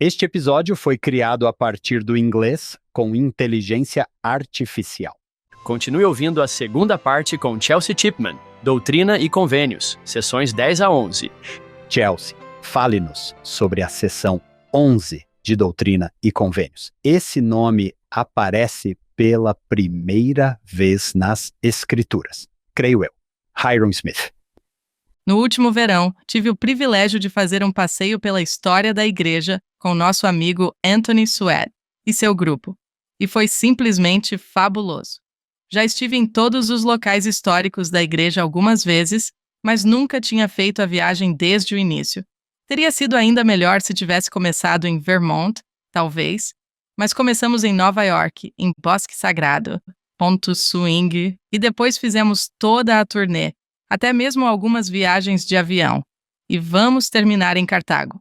Este episódio foi criado a partir do inglês com inteligência artificial. Continue ouvindo a segunda parte com Chelsea Chipman, Doutrina e Convênios, sessões 10 a 11. Chelsea, fale-nos sobre a sessão 11 de Doutrina e Convênios. Esse nome aparece pela primeira vez nas Escrituras, creio eu. Hyrum Smith. No último verão, tive o privilégio de fazer um passeio pela história da igreja com nosso amigo Anthony Sweat e seu grupo, e foi simplesmente fabuloso. Já estive em todos os locais históricos da igreja algumas vezes, mas nunca tinha feito a viagem desde o início. Teria sido ainda melhor se tivesse começado em Vermont, talvez, mas começamos em Nova York, em Bosque Sagrado, Ponto Swing, e depois fizemos toda a turnê, até mesmo algumas viagens de avião, e vamos terminar em Cartago.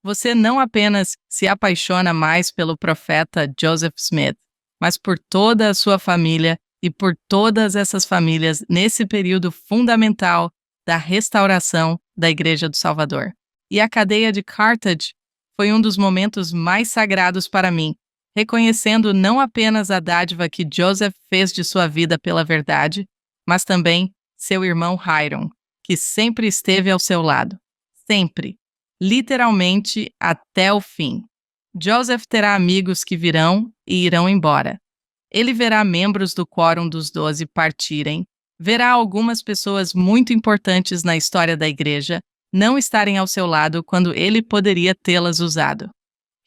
Você não apenas se apaixona mais pelo profeta Joseph Smith, mas por toda a sua família e por todas essas famílias nesse período fundamental da restauração da Igreja do Salvador. E a cadeia de Carthage foi um dos momentos mais sagrados para mim, reconhecendo não apenas a dádiva que Joseph fez de sua vida pela verdade, mas também seu irmão Hyrum, que sempre esteve ao seu lado. Sempre. Literalmente até o fim. Joseph terá amigos que virão e irão embora. Ele verá membros do Quórum dos 12 partirem, verá algumas pessoas muito importantes na história da igreja não estarem ao seu lado quando ele poderia tê-las usado.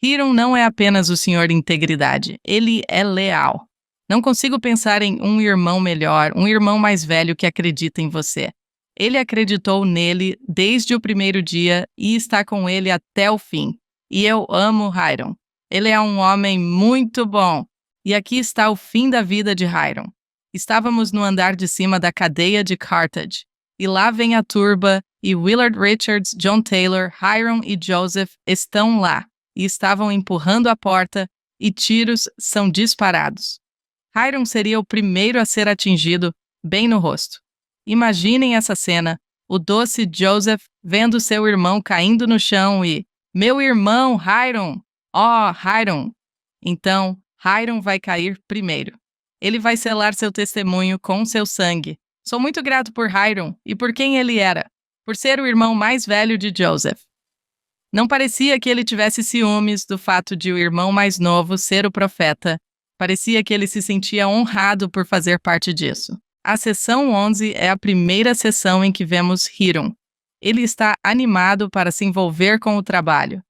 Hyrum não é apenas o senhor de integridade, ele é leal. Não consigo pensar em um irmão melhor, um irmão mais velho que acredita em você. Ele acreditou nele desde o primeiro dia e está com ele até o fim. E eu amo Hyrum. Ele é um homem muito bom. E aqui está o fim da vida de Hyrum. Estávamos no andar de cima da cadeia de Carthage. E lá vem a turba, e Willard Richards, John Taylor, Hyrum e Joseph estão lá. E estavam empurrando a porta, e tiros são disparados. Hyrum seria o primeiro a ser atingido, bem no rosto. Imaginem essa cena, o doce Joseph vendo seu irmão caindo no chão e "Meu irmão, Hyrum! Oh, Hyrum!" Então, Hyrum vai cair primeiro. Ele vai selar seu testemunho com seu sangue. Sou muito grato por Hyrum e por quem ele era, por ser o irmão mais velho de Joseph. Não parecia que ele tivesse ciúmes do fato de o irmão mais novo ser o profeta. Parecia que ele se sentia honrado por fazer parte disso. A sessão 11 é a primeira sessão em que vemos Hyrum. Ele está animado para se envolver com o trabalho.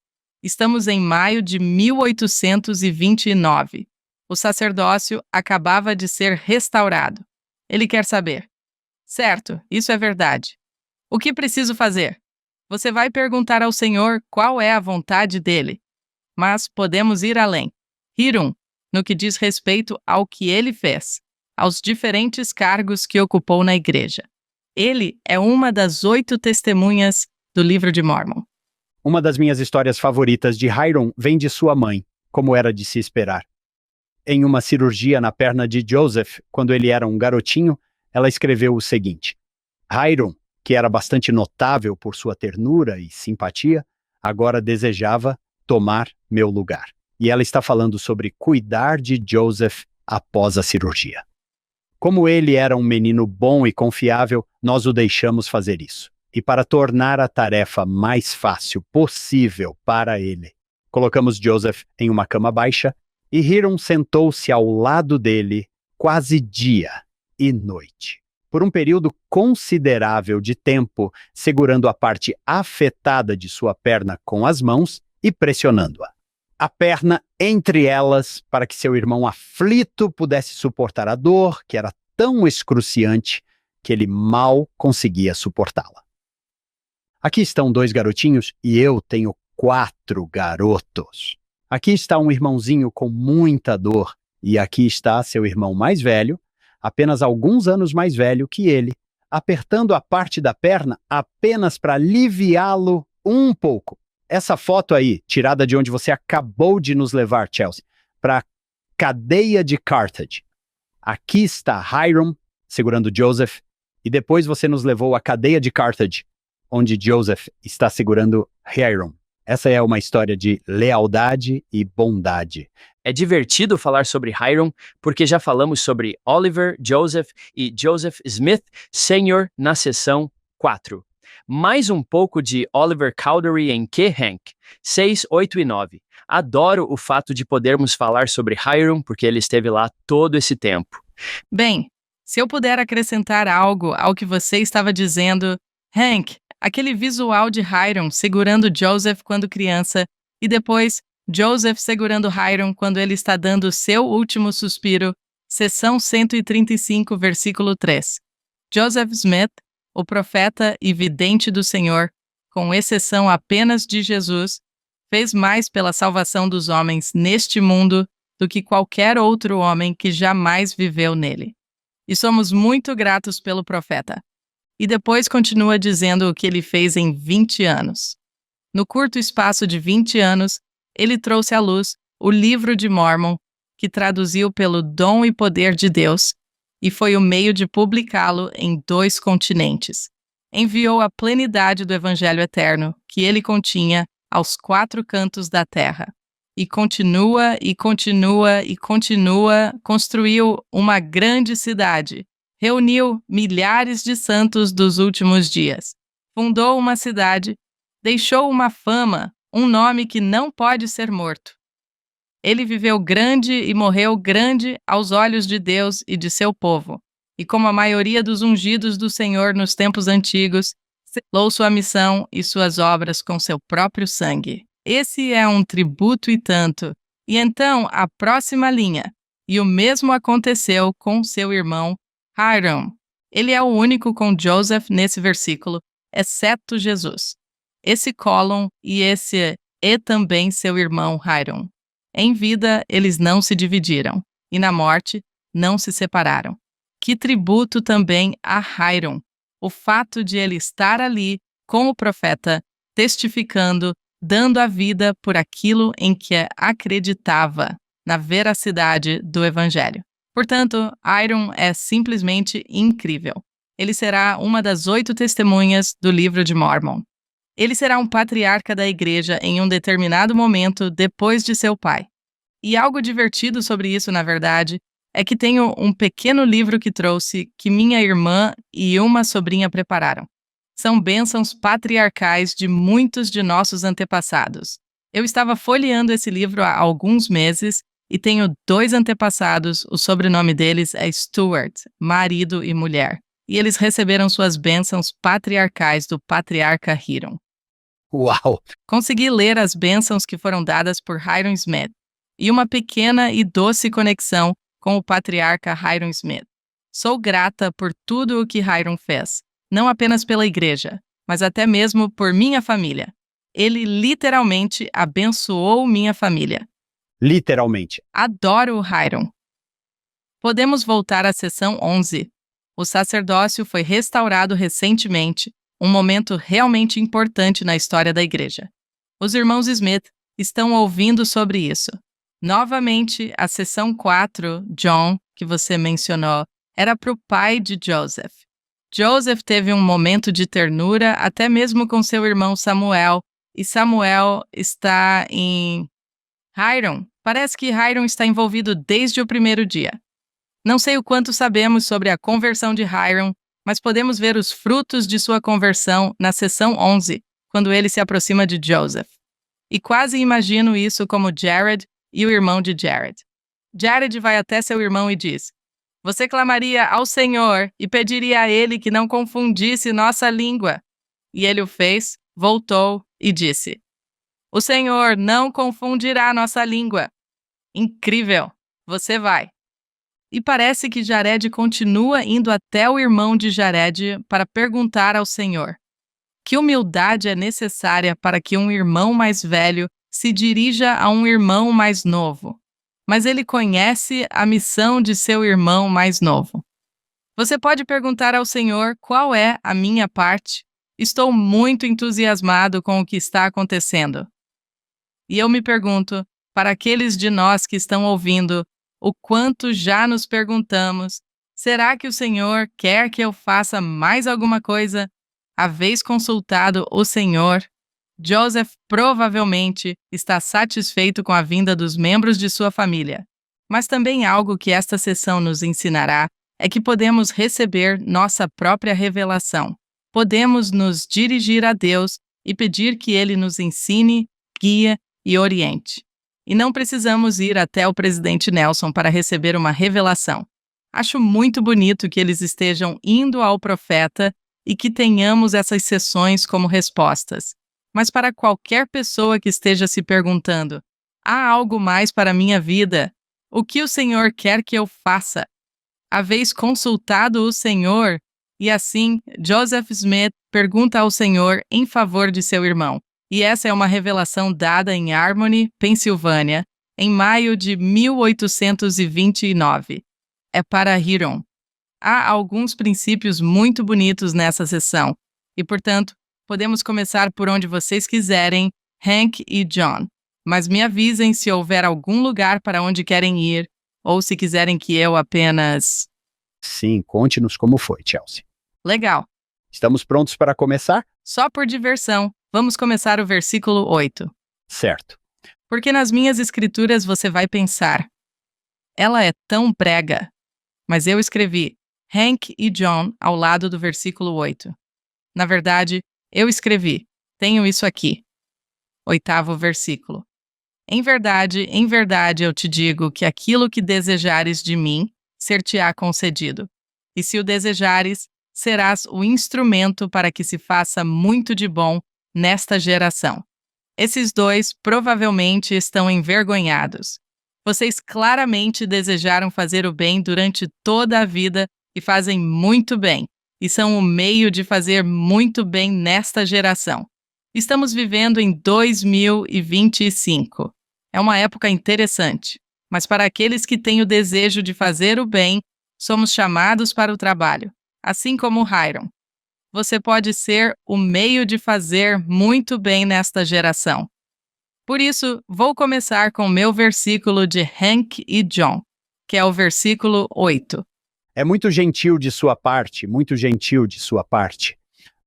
Estamos em maio de 1829. O sacerdócio acabava de ser restaurado. Ele quer saber. Certo, isso é verdade. O que preciso fazer? Você vai perguntar ao Senhor qual é a vontade dele. Mas podemos ir além. Hyrum, no que diz respeito ao que ele fez, aos diferentes cargos que ocupou na igreja. Ele é uma das 8 testemunhas do Livro de Mórmon. Uma das minhas histórias favoritas de Hyrum vem de sua mãe, como era de se esperar. Em uma cirurgia na perna de Joseph, quando ele era um garotinho, ela escreveu o seguinte: Hyrum, que era bastante notável por sua ternura e simpatia, agora desejava tomar meu lugar. E ela está falando sobre cuidar de Joseph após a cirurgia. Como ele era um menino bom e confiável, nós o deixamos fazer isso. E para tornar a tarefa mais fácil possível para ele, colocamos Joseph em uma cama baixa e Hyrum sentou-se ao lado dele quase dia e noite, por um período considerável de tempo, segurando a parte afetada de sua perna com as mãos e pressionando-a. A perna entre elas, para que seu irmão aflito pudesse suportar a dor, que era tão excruciante que ele mal conseguia suportá-la. Aqui estão 2 garotinhos e eu tenho 4 garotos. Aqui está um irmãozinho com muita dor e aqui está seu irmão mais velho, apenas alguns anos mais velho que ele, apertando a parte da perna apenas para aliviá-lo um pouco. Essa foto aí, tirada de onde você acabou de nos levar, Chelsea, para a cadeia de Carthage. Aqui está Hyrum segurando Joseph, e depois você nos levou à cadeia de Carthage, onde Joseph está segurando Hyrum. Essa é uma história de lealdade e bondade. É divertido falar sobre Hiram, porque já falamos sobre Oliver, Joseph e Joseph Smith Sr. na seção 4. Mais um pouco de Oliver Cowdery em Q. Hank, 6, 8 e 9. Adoro o fato de podermos falar sobre Hiram, porque ele esteve lá todo esse tempo. Bem, se eu puder acrescentar algo ao que você estava dizendo, Hank, aquele visual de Hiram segurando Joseph quando criança e depois Joseph segurando Hiram quando ele está dando seu último suspiro, seção 135, versículo 3. Joseph Smith, o profeta e vidente do Senhor, com exceção apenas de Jesus, fez mais pela salvação dos homens neste mundo do que qualquer outro homem que jamais viveu nele. E somos muito gratos pelo profeta. E depois continua dizendo o que ele fez em 20 anos. No curto espaço de 20 anos, ele trouxe à luz o Livro de Mórmon, que traduziu pelo dom e poder de Deus, e foi o meio de publicá-lo em 2 continentes. Enviou a plenidade do Evangelho Eterno, que ele continha, aos 4 cantos da terra. E continua, construiu uma grande cidade, reuniu milhares de santos dos últimos dias, fundou uma cidade, deixou uma fama, um nome que não pode ser morto. Ele viveu grande e morreu grande aos olhos de Deus e de seu povo, e como a maioria dos ungidos do Senhor nos tempos antigos, selou sua missão e suas obras com seu próprio sangue. Esse é um tributo e tanto. E então, a próxima linha. E o mesmo aconteceu com seu irmão Hiram. Ele é o único com Joseph nesse versículo, exceto Jesus. Esse colon e esse e também seu irmão Hiram. Em vida, eles não se dividiram, e na morte, não se separaram. Que tributo também a Hiram, o fato de ele estar ali com o profeta, testificando, dando a vida por aquilo em que acreditava, na veracidade do Evangelho. Portanto, Hiram é simplesmente incrível. Ele será uma das 8 testemunhas do Livro de Mórmon. Ele será um patriarca da igreja em um determinado momento depois de seu pai. E algo divertido sobre isso, na verdade, é que tenho um pequeno livro que trouxe que minha irmã e uma sobrinha prepararam. São bênçãos patriarcais de muitos de nossos antepassados. Eu estava folheando esse livro há alguns meses e tenho 2 antepassados, o sobrenome deles é Stewart, marido e mulher. E eles receberam suas bênçãos patriarcais do patriarca Hiram. Uau! Consegui ler as bênçãos que foram dadas por Hiram Smith e uma pequena e doce conexão com o patriarca Hiram Smith. Sou grata por tudo o que Hiram fez, não apenas pela igreja, mas até mesmo por minha família. Ele literalmente abençoou minha família. Literalmente. Adoro o Hiram. Podemos voltar à seção 11. O sacerdócio foi restaurado recentemente, um momento realmente importante na história da igreja. Os irmãos Smith estão ouvindo sobre isso. Novamente, a seção 4, John, que você mencionou, era para o pai de Joseph. Joseph teve um momento de ternura até mesmo com seu irmão Samuel, e Samuel está em Hiram. Parece que Hiram está envolvido desde o primeiro dia. Não sei o quanto sabemos sobre a conversão de Hiram, mas podemos ver os frutos de sua conversão na seção 11, quando ele se aproxima de Joseph. E quase imagino isso como Jared e o irmão de Jared. Jared vai até seu irmão e diz: "Você clamaria ao Senhor e pediria a ele que não confundisse nossa língua." E ele o fez, voltou e disse: "O Senhor não confundirá nossa língua." Incrível! Você vai. E parece que Jared continua indo até o irmão de Jared para perguntar ao Senhor: que humildade é necessária para que um irmão mais velho se dirija a um irmão mais novo? Mas ele conhece a missão de seu irmão mais novo. Você pode perguntar ao Senhor qual é a minha parte. Estou muito entusiasmado com o que está acontecendo. E eu me pergunto, para aqueles de nós que estão ouvindo, o quanto já nos perguntamos: será que o Senhor quer que eu faça mais alguma coisa? Haveis consultado o Senhor? Joseph provavelmente está satisfeito com a vinda dos membros de sua família. Mas também algo que esta sessão nos ensinará é que podemos receber nossa própria revelação. Podemos nos dirigir a Deus e pedir que Ele nos ensine, guie e oriente. E não precisamos ir até o presidente Nelson para receber uma revelação. Acho muito bonito que eles estejam indo ao profeta e que tenhamos essas sessões como respostas. Mas para qualquer pessoa que esteja se perguntando, há algo mais para a minha vida? O que o Senhor quer que eu faça? Haveis consultado o Senhor? E assim, Joseph Smith pergunta ao Senhor em favor de seu irmão. E essa é uma revelação dada em Harmony, Pensilvânia, em maio de 1829. É para Hiram. Há alguns princípios muito bonitos nessa sessão, e, portanto, podemos começar por onde vocês quiserem, Hank e John. Mas me avisem se houver algum lugar para onde querem ir, ou se quiserem que eu apenas... Sim, conte-nos como foi, Chelsea. Legal. Estamos prontos para começar? Só por diversão, vamos começar o versículo 8. Certo. Porque nas minhas escrituras você vai pensar, ela é tão brega. Mas eu escrevi Hank e John ao lado do versículo 8. Na verdade, eu escrevi, tenho isso aqui. 8º versículo. Em verdade, eu te digo que aquilo que desejares de mim, ser-te-á concedido. E se o desejares, serás o instrumento para que se faça muito de bom nesta geração. Esses dois provavelmente estão envergonhados. Vocês claramente desejaram fazer o bem durante toda a vida e fazem muito bem, e são o meio de fazer muito bem nesta geração. Estamos vivendo em 2025. É uma época interessante, mas para aqueles que têm o desejo de fazer o bem, somos chamados para o trabalho, assim como Hiram. Você pode ser o meio de fazer muito bem nesta geração. Por isso, vou começar com o meu versículo de Hank e John, que é o versículo 8. É muito gentil de sua parte, muito gentil de sua parte.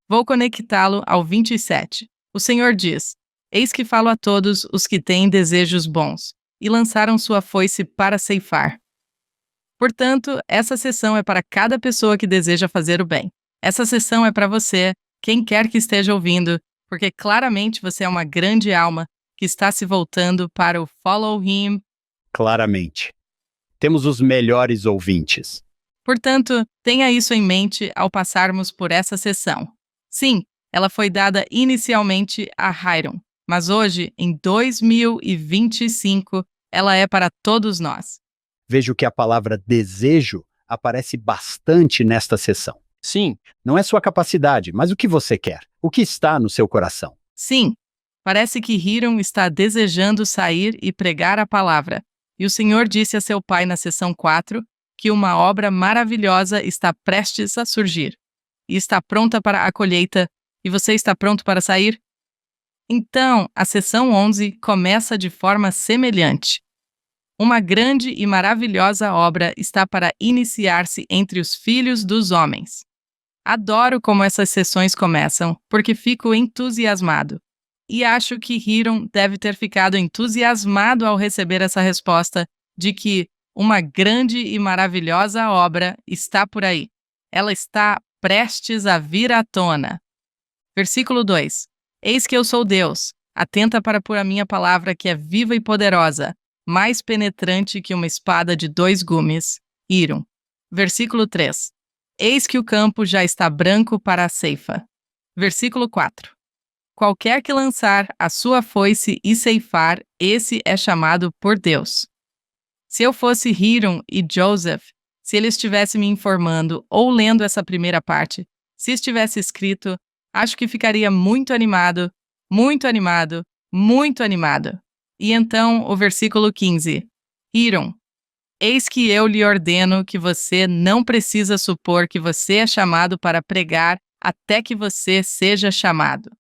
Vou conectá-lo ao 27. O Senhor diz, eis que falo a todos os que têm desejos bons, e lançaram sua foice para ceifar. Portanto, essa sessão é para cada pessoa que deseja fazer o bem. Essa sessão é para você, quem quer que esteja ouvindo, porque claramente você é uma grande alma que está se voltando para o Follow Him. Claramente. Temos os melhores ouvintes. Portanto, tenha isso em mente ao passarmos por essa sessão. Sim, ela foi dada inicialmente a Hiram, mas hoje, em 2025, ela é para todos nós. Vejo que a palavra desejo aparece bastante nesta sessão. Sim, Não é sua capacidade, mas o que você quer. O que está no seu coração. Sim, parece que Hiram está desejando sair e pregar a palavra. E o Senhor disse a seu pai na sessão 4 que uma obra maravilhosa está prestes a surgir. E está pronta para a colheita. E você está pronto para sair? Então, a sessão 11 começa de forma semelhante. Uma grande e maravilhosa obra está para iniciar-se entre os filhos dos homens. Adoro como essas sessões começam, porque fico entusiasmado. E acho que Hiram deve ter ficado entusiasmado ao receber essa resposta de que uma grande e maravilhosa obra está por aí. Ela está prestes a vir à tona. Versículo 2. Eis que eu sou Deus, atenta para pôr a minha palavra que é viva e poderosa, mais penetrante que uma espada de 2 gumes. Hiram. Versículo 3. Eis que o campo já está branco para a ceifa. Versículo 4. Qualquer que lançar a sua foice e ceifar, esse é chamado por Deus. Se eu fosse Hiram e Joseph, se ele estivesse me informando ou lendo essa primeira parte, se estivesse escrito, acho que ficaria muito animado, muito animado, muito animado. E então, o versículo 15. Hiram, eis que eu lhe ordeno que você não precisa supor que você é chamado para pregar até que você seja chamado.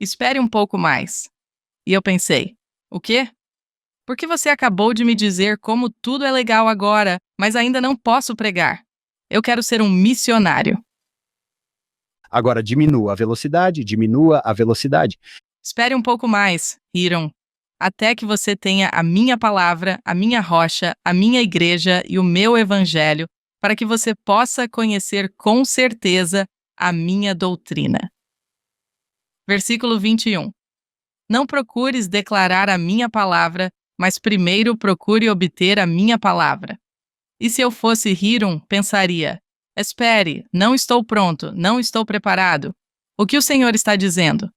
Espere um pouco mais. E eu pensei, o quê? Porque você acabou de me dizer como tudo é legal agora, mas ainda não posso pregar. Eu quero ser um missionário. Agora diminua a velocidade, diminua a velocidade. Espere um pouco mais, Hiram, até que você tenha a minha palavra, a minha rocha, a minha igreja e o meu evangelho, para que você possa conhecer com certeza a minha doutrina. Versículo 21. Não procures declarar a minha palavra, mas primeiro procure obter a minha palavra. E se eu fosse Hiram, pensaria: espere, não estou pronto, não estou preparado. O que o Senhor está dizendo?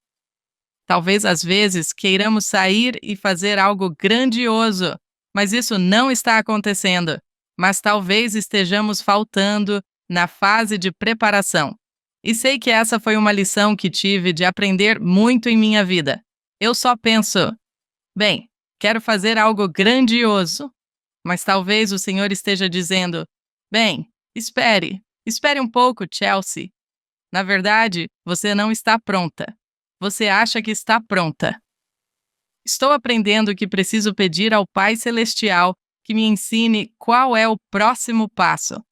Talvez às vezes queiramos sair e fazer algo grandioso, mas isso não está acontecendo. Mas talvez estejamos faltando na fase de preparação. E sei que essa foi uma lição que tive de aprender muito em minha vida. Eu só penso: bem, quero fazer algo grandioso. Mas talvez o Senhor esteja dizendo: bem, espere um pouco, Chelsea. Na verdade, você não está pronta. Você acha que está pronta. Estou aprendendo que preciso pedir ao Pai Celestial que me ensine qual é o próximo passo.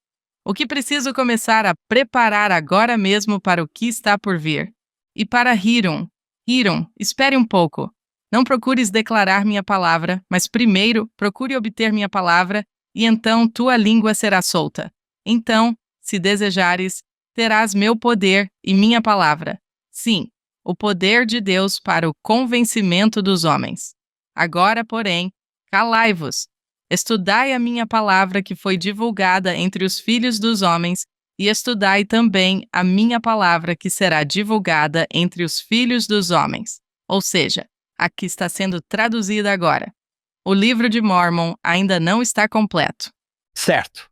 O que preciso começar a preparar agora mesmo para o que está por vir. E para Hiram, espere um pouco. Não procures declarar minha palavra, mas primeiro procure obter minha palavra, e então tua língua será solta. Então, se desejares, terás meu poder e minha palavra. Sim, o poder de Deus para o convencimento dos homens. Agora, porém, calai-vos. Estudai a minha palavra que foi divulgada entre os filhos dos homens, e estudai também a minha palavra que será divulgada entre os filhos dos homens. Ou seja, a que está sendo traduzida agora. O livro de Mórmon ainda não está completo. Certo.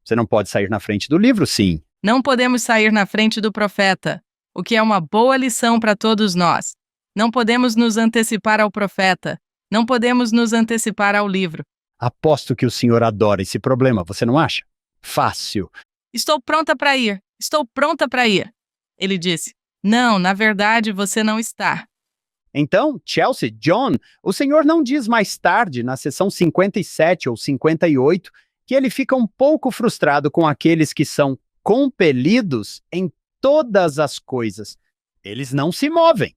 Você não pode sair na frente do livro, sim. Não podemos sair na frente do profeta, o que é uma boa lição para todos nós. Não podemos nos antecipar ao profeta. Não podemos nos antecipar ao livro. Aposto que o senhor adora esse problema, você não acha? Fácil. Estou pronta para ir. Estou pronta para ir. Ele disse: não, na verdade você não está. Então, Chelsea, John, o senhor não diz mais tarde, na sessão 57 ou 58, que ele fica um pouco frustrado com aqueles que são compelidos em todas as coisas. Eles não se movem.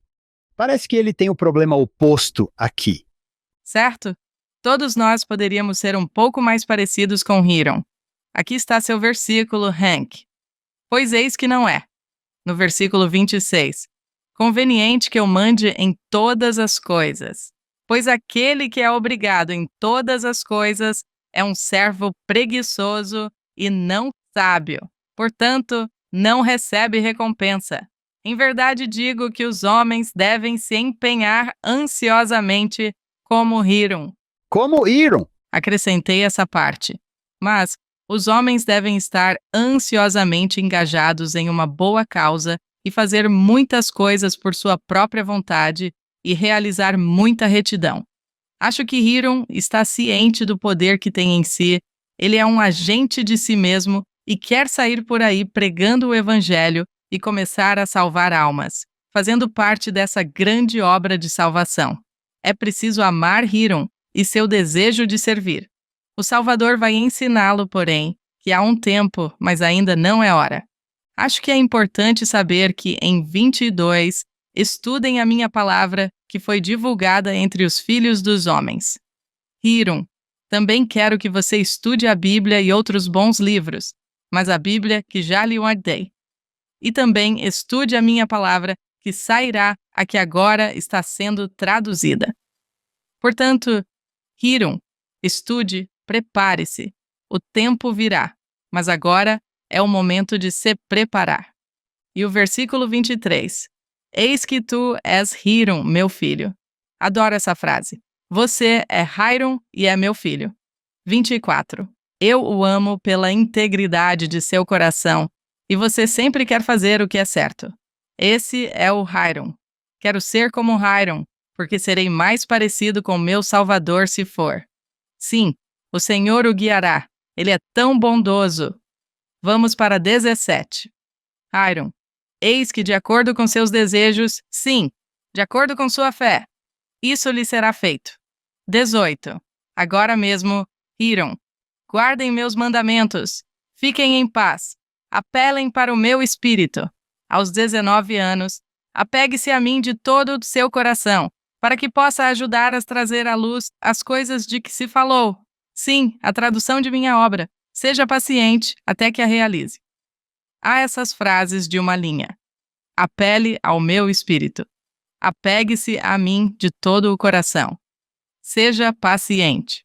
Parece que ele tem o problema oposto aqui. Certo? Todos nós poderíamos ser um pouco mais parecidos com Hiram. Aqui está seu versículo, Hank. Pois eis que não é. No versículo 26. Conveniente que eu mande em todas as coisas. Pois aquele que é obrigado em todas as coisas é um servo preguiçoso e não sábio. Portanto, não recebe recompensa. Em verdade digo que os homens devem se empenhar ansiosamente como Hiram. Como Hiram? Acrescentei essa parte. Mas os homens devem estar ansiosamente engajados em uma boa causa e fazer muitas coisas por sua própria vontade e realizar muita retidão. Acho que Hiram está ciente do poder que tem em si. Ele é um agente de si mesmo e quer sair por aí pregando o evangelho e começar a salvar almas, fazendo parte dessa grande obra de salvação. É preciso amar Hiram e seu desejo de servir. O Salvador vai ensiná-lo, porém, que há um tempo, mas ainda não é hora. Acho que é importante saber que, em 22, estudem a minha palavra que foi divulgada entre os filhos dos homens. Hiram, também quero que você estude a Bíblia e outros bons livros, mas a Bíblia que já lhe guardei. E também estude a minha palavra que sairá a que agora está sendo traduzida. Portanto, Hiram, estude, prepare-se. O tempo virá, mas agora é o momento de se preparar. E o versículo 23. Eis que tu és Hiram, meu filho. Adoro essa frase. Você é Hiram e é meu filho. 24. Eu o amo pela integridade de seu coração, e você sempre quer fazer o que é certo. Esse é o Hiram. Quero ser como Hiram, porque serei mais parecido com meu Salvador se for. Sim, o Senhor o guiará. Ele é tão bondoso. Vamos para 17. Hiram, eis que de acordo com seus desejos, sim, de acordo com sua fé, isso lhe será feito. 18. Agora mesmo, Hiram, guardem meus mandamentos, fiquem em paz, apelem para o meu espírito. Aos 19 anos, Apegue-se a mim de todo o seu coração, para que possa ajudar a trazer à luz as coisas de que se falou. Sim, a tradução de minha obra. Seja paciente até que a realize. Há essas frases de uma linha. Apele ao meu espírito. Apegue-se a mim de todo o coração. Seja paciente.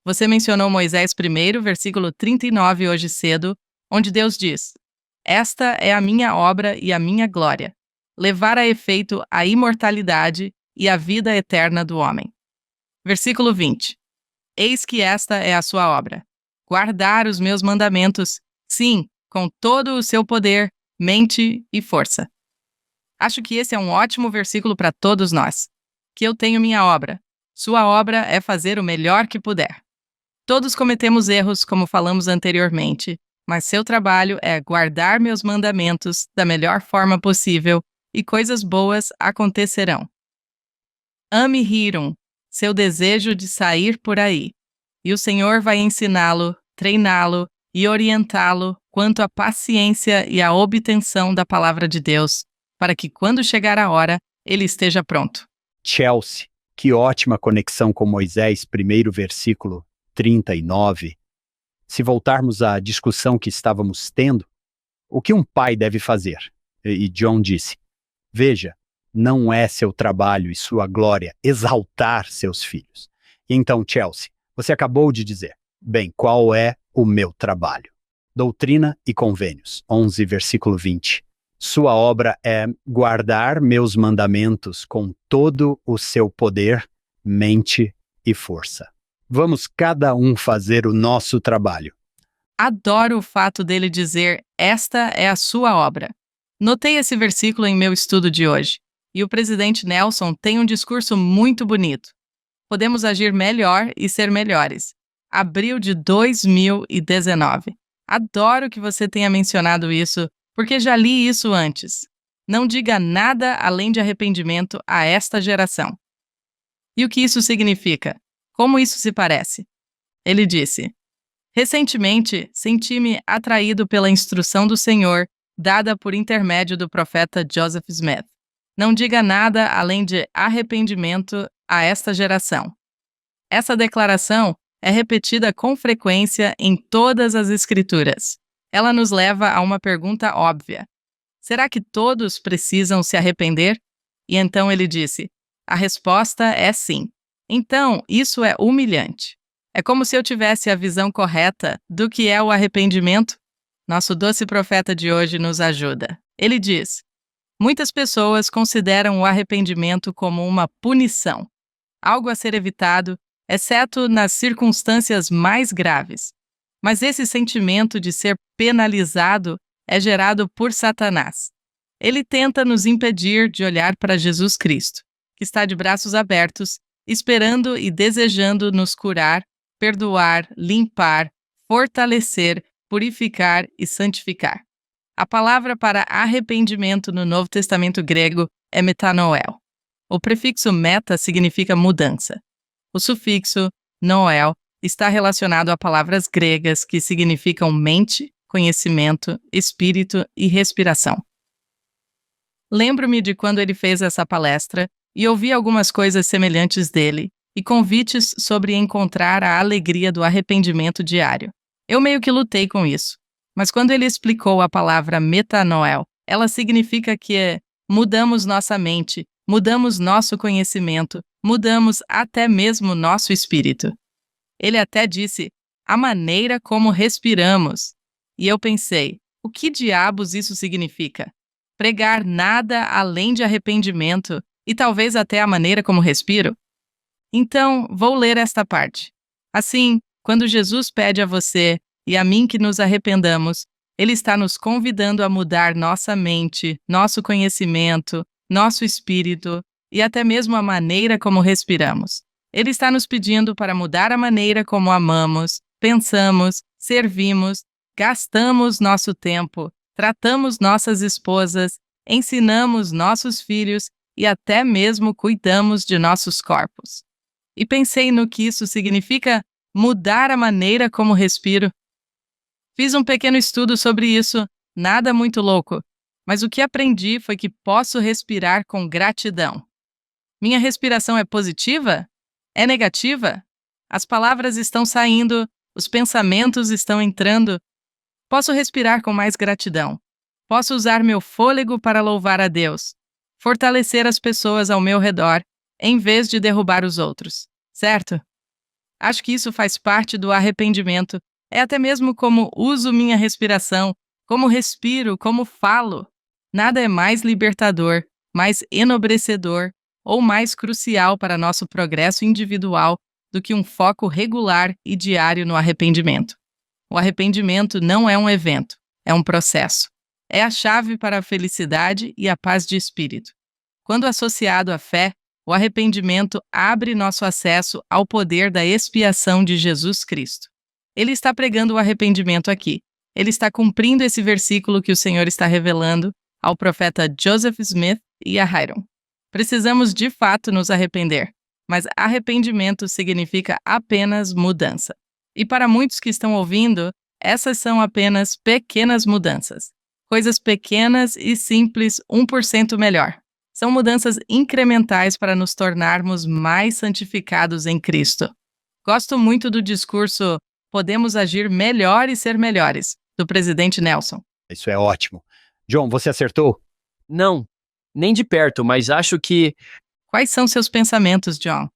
Você mencionou Moisés 1, versículo 39 hoje cedo, onde Deus diz: Esta é a minha obra e a minha glória, levar a efeito a imortalidade e a vida eterna do homem. Versículo 20. Eis que esta é a sua obra: guardar os meus mandamentos, sim, com todo o seu poder, mente e força. Acho que esse é um ótimo versículo para todos nós. Que eu tenho minha obra. Sua obra é fazer o melhor que puder. Todos cometemos erros, como falamos anteriormente, mas seu trabalho é guardar meus mandamentos da melhor forma possível e coisas boas acontecerão. Ame Hiram, seu desejo de sair por aí, e o Senhor vai ensiná-lo, treiná-lo e orientá-lo quanto à paciência e à obtenção da palavra de Deus, para que quando chegar a hora, ele esteja pronto. Chelsea, que ótima conexão com Moisés, 1º versículo 39. Se voltarmos à discussão que estávamos tendo, o que um pai deve fazer? E John disse: Veja, não é seu trabalho e sua glória exaltar seus filhos. E então, Chelsea, você acabou de dizer: bem, qual é o meu trabalho? Doutrina e Convênios, 11, versículo 20. Sua obra é guardar meus mandamentos com todo o seu poder, mente e força. Vamos cada um fazer o nosso trabalho. Adoro o fato dele dizer: esta é a sua obra. Notei esse versículo em meu estudo de hoje, e o presidente Nelson tem um discurso muito bonito. Podemos agir melhor e ser melhores. Abril de 2019. Adoro que você tenha mencionado isso, porque já li isso antes. Não diga nada além de arrependimento a esta geração. E o que isso significa? Como isso se parece? Ele disse: Recentemente, senti-me atraído pela instrução do Senhor, dada por intermédio do profeta Joseph Smith. Não diga nada além de arrependimento a esta geração. Essa declaração é repetida com frequência em todas as Escrituras. Ela nos leva a uma pergunta óbvia: será que todos precisam se arrepender? E então ele disse: a resposta é sim. Então, isso é humilhante. É como se eu tivesse a visão correta do que é o arrependimento. Nosso doce profeta de hoje nos ajuda. Ele diz: muitas pessoas consideram o arrependimento como uma punição, algo a ser evitado, exceto nas circunstâncias mais graves. Mas esse sentimento de ser penalizado é gerado por Satanás. Ele tenta nos impedir de olhar para Jesus Cristo, que está de braços abertos, esperando e desejando nos curar, perdoar, limpar, fortalecer, purificar e santificar. A palavra para arrependimento no Novo Testamento grego é metanoel. O prefixo meta significa mudança. O sufixo noel está relacionado a palavras gregas que significam mente, conhecimento, espírito e respiração. Lembro-me de quando ele fez essa palestra e ouvi algumas coisas semelhantes dele e convites sobre encontrar a alegria do arrependimento diário. Eu meio que lutei com isso, mas quando ele explicou a palavra metanoel, ela significa que mudamos nossa mente, mudamos nosso conhecimento, mudamos até mesmo nosso espírito. Ele até disse, a maneira como respiramos. E eu pensei, o que diabos isso significa? Pregar nada além de arrependimento e talvez até a maneira como respiro? Então, vou ler esta parte. Assim, quando Jesus pede a você e a mim que nos arrependamos, ele está nos convidando a mudar nossa mente, nosso conhecimento, nosso espírito e até mesmo a maneira como respiramos. Ele está nos pedindo para mudar a maneira como amamos, pensamos, servimos, gastamos nosso tempo, tratamos nossas esposas, ensinamos nossos filhos e até mesmo cuidamos de nossos corpos. E pensei no que isso significa mudar a maneira como respiro. Fiz um pequeno estudo sobre isso, nada muito louco. Mas o que aprendi foi que posso respirar com gratidão. Minha respiração é positiva? É negativa? As palavras estão saindo, os pensamentos estão entrando. Posso respirar com mais gratidão. Posso usar meu fôlego para louvar a Deus, fortalecer as pessoas ao meu redor, em vez de derrubar os outros, certo? Acho que isso faz parte do arrependimento. É até mesmo como uso minha respiração, como respiro, como falo. Nada é mais libertador, mais enobrecedor ou mais crucial para nosso progresso individual do que um foco regular e diário no arrependimento. O arrependimento não é um evento, é um processo. É a chave para a felicidade e a paz de espírito. Quando associado à fé, o arrependimento abre nosso acesso ao poder da expiação de Jesus Cristo. Ele está pregando o arrependimento aqui. Ele está cumprindo esse versículo que o Senhor está revelando ao profeta Joseph Smith e a Hiram. Precisamos de fato nos arrepender, mas arrependimento significa apenas mudança. E para muitos que estão ouvindo, essas são apenas pequenas mudanças. Coisas pequenas e simples, 1% melhor. São mudanças incrementais para nos tornarmos mais santificados em Cristo. Gosto muito do discurso "Podemos agir melhor e ser melhores", do presidente Nelson. Isso é ótimo. John, você acertou? Não, nem de perto, mas acho que Quais são seus pensamentos, John?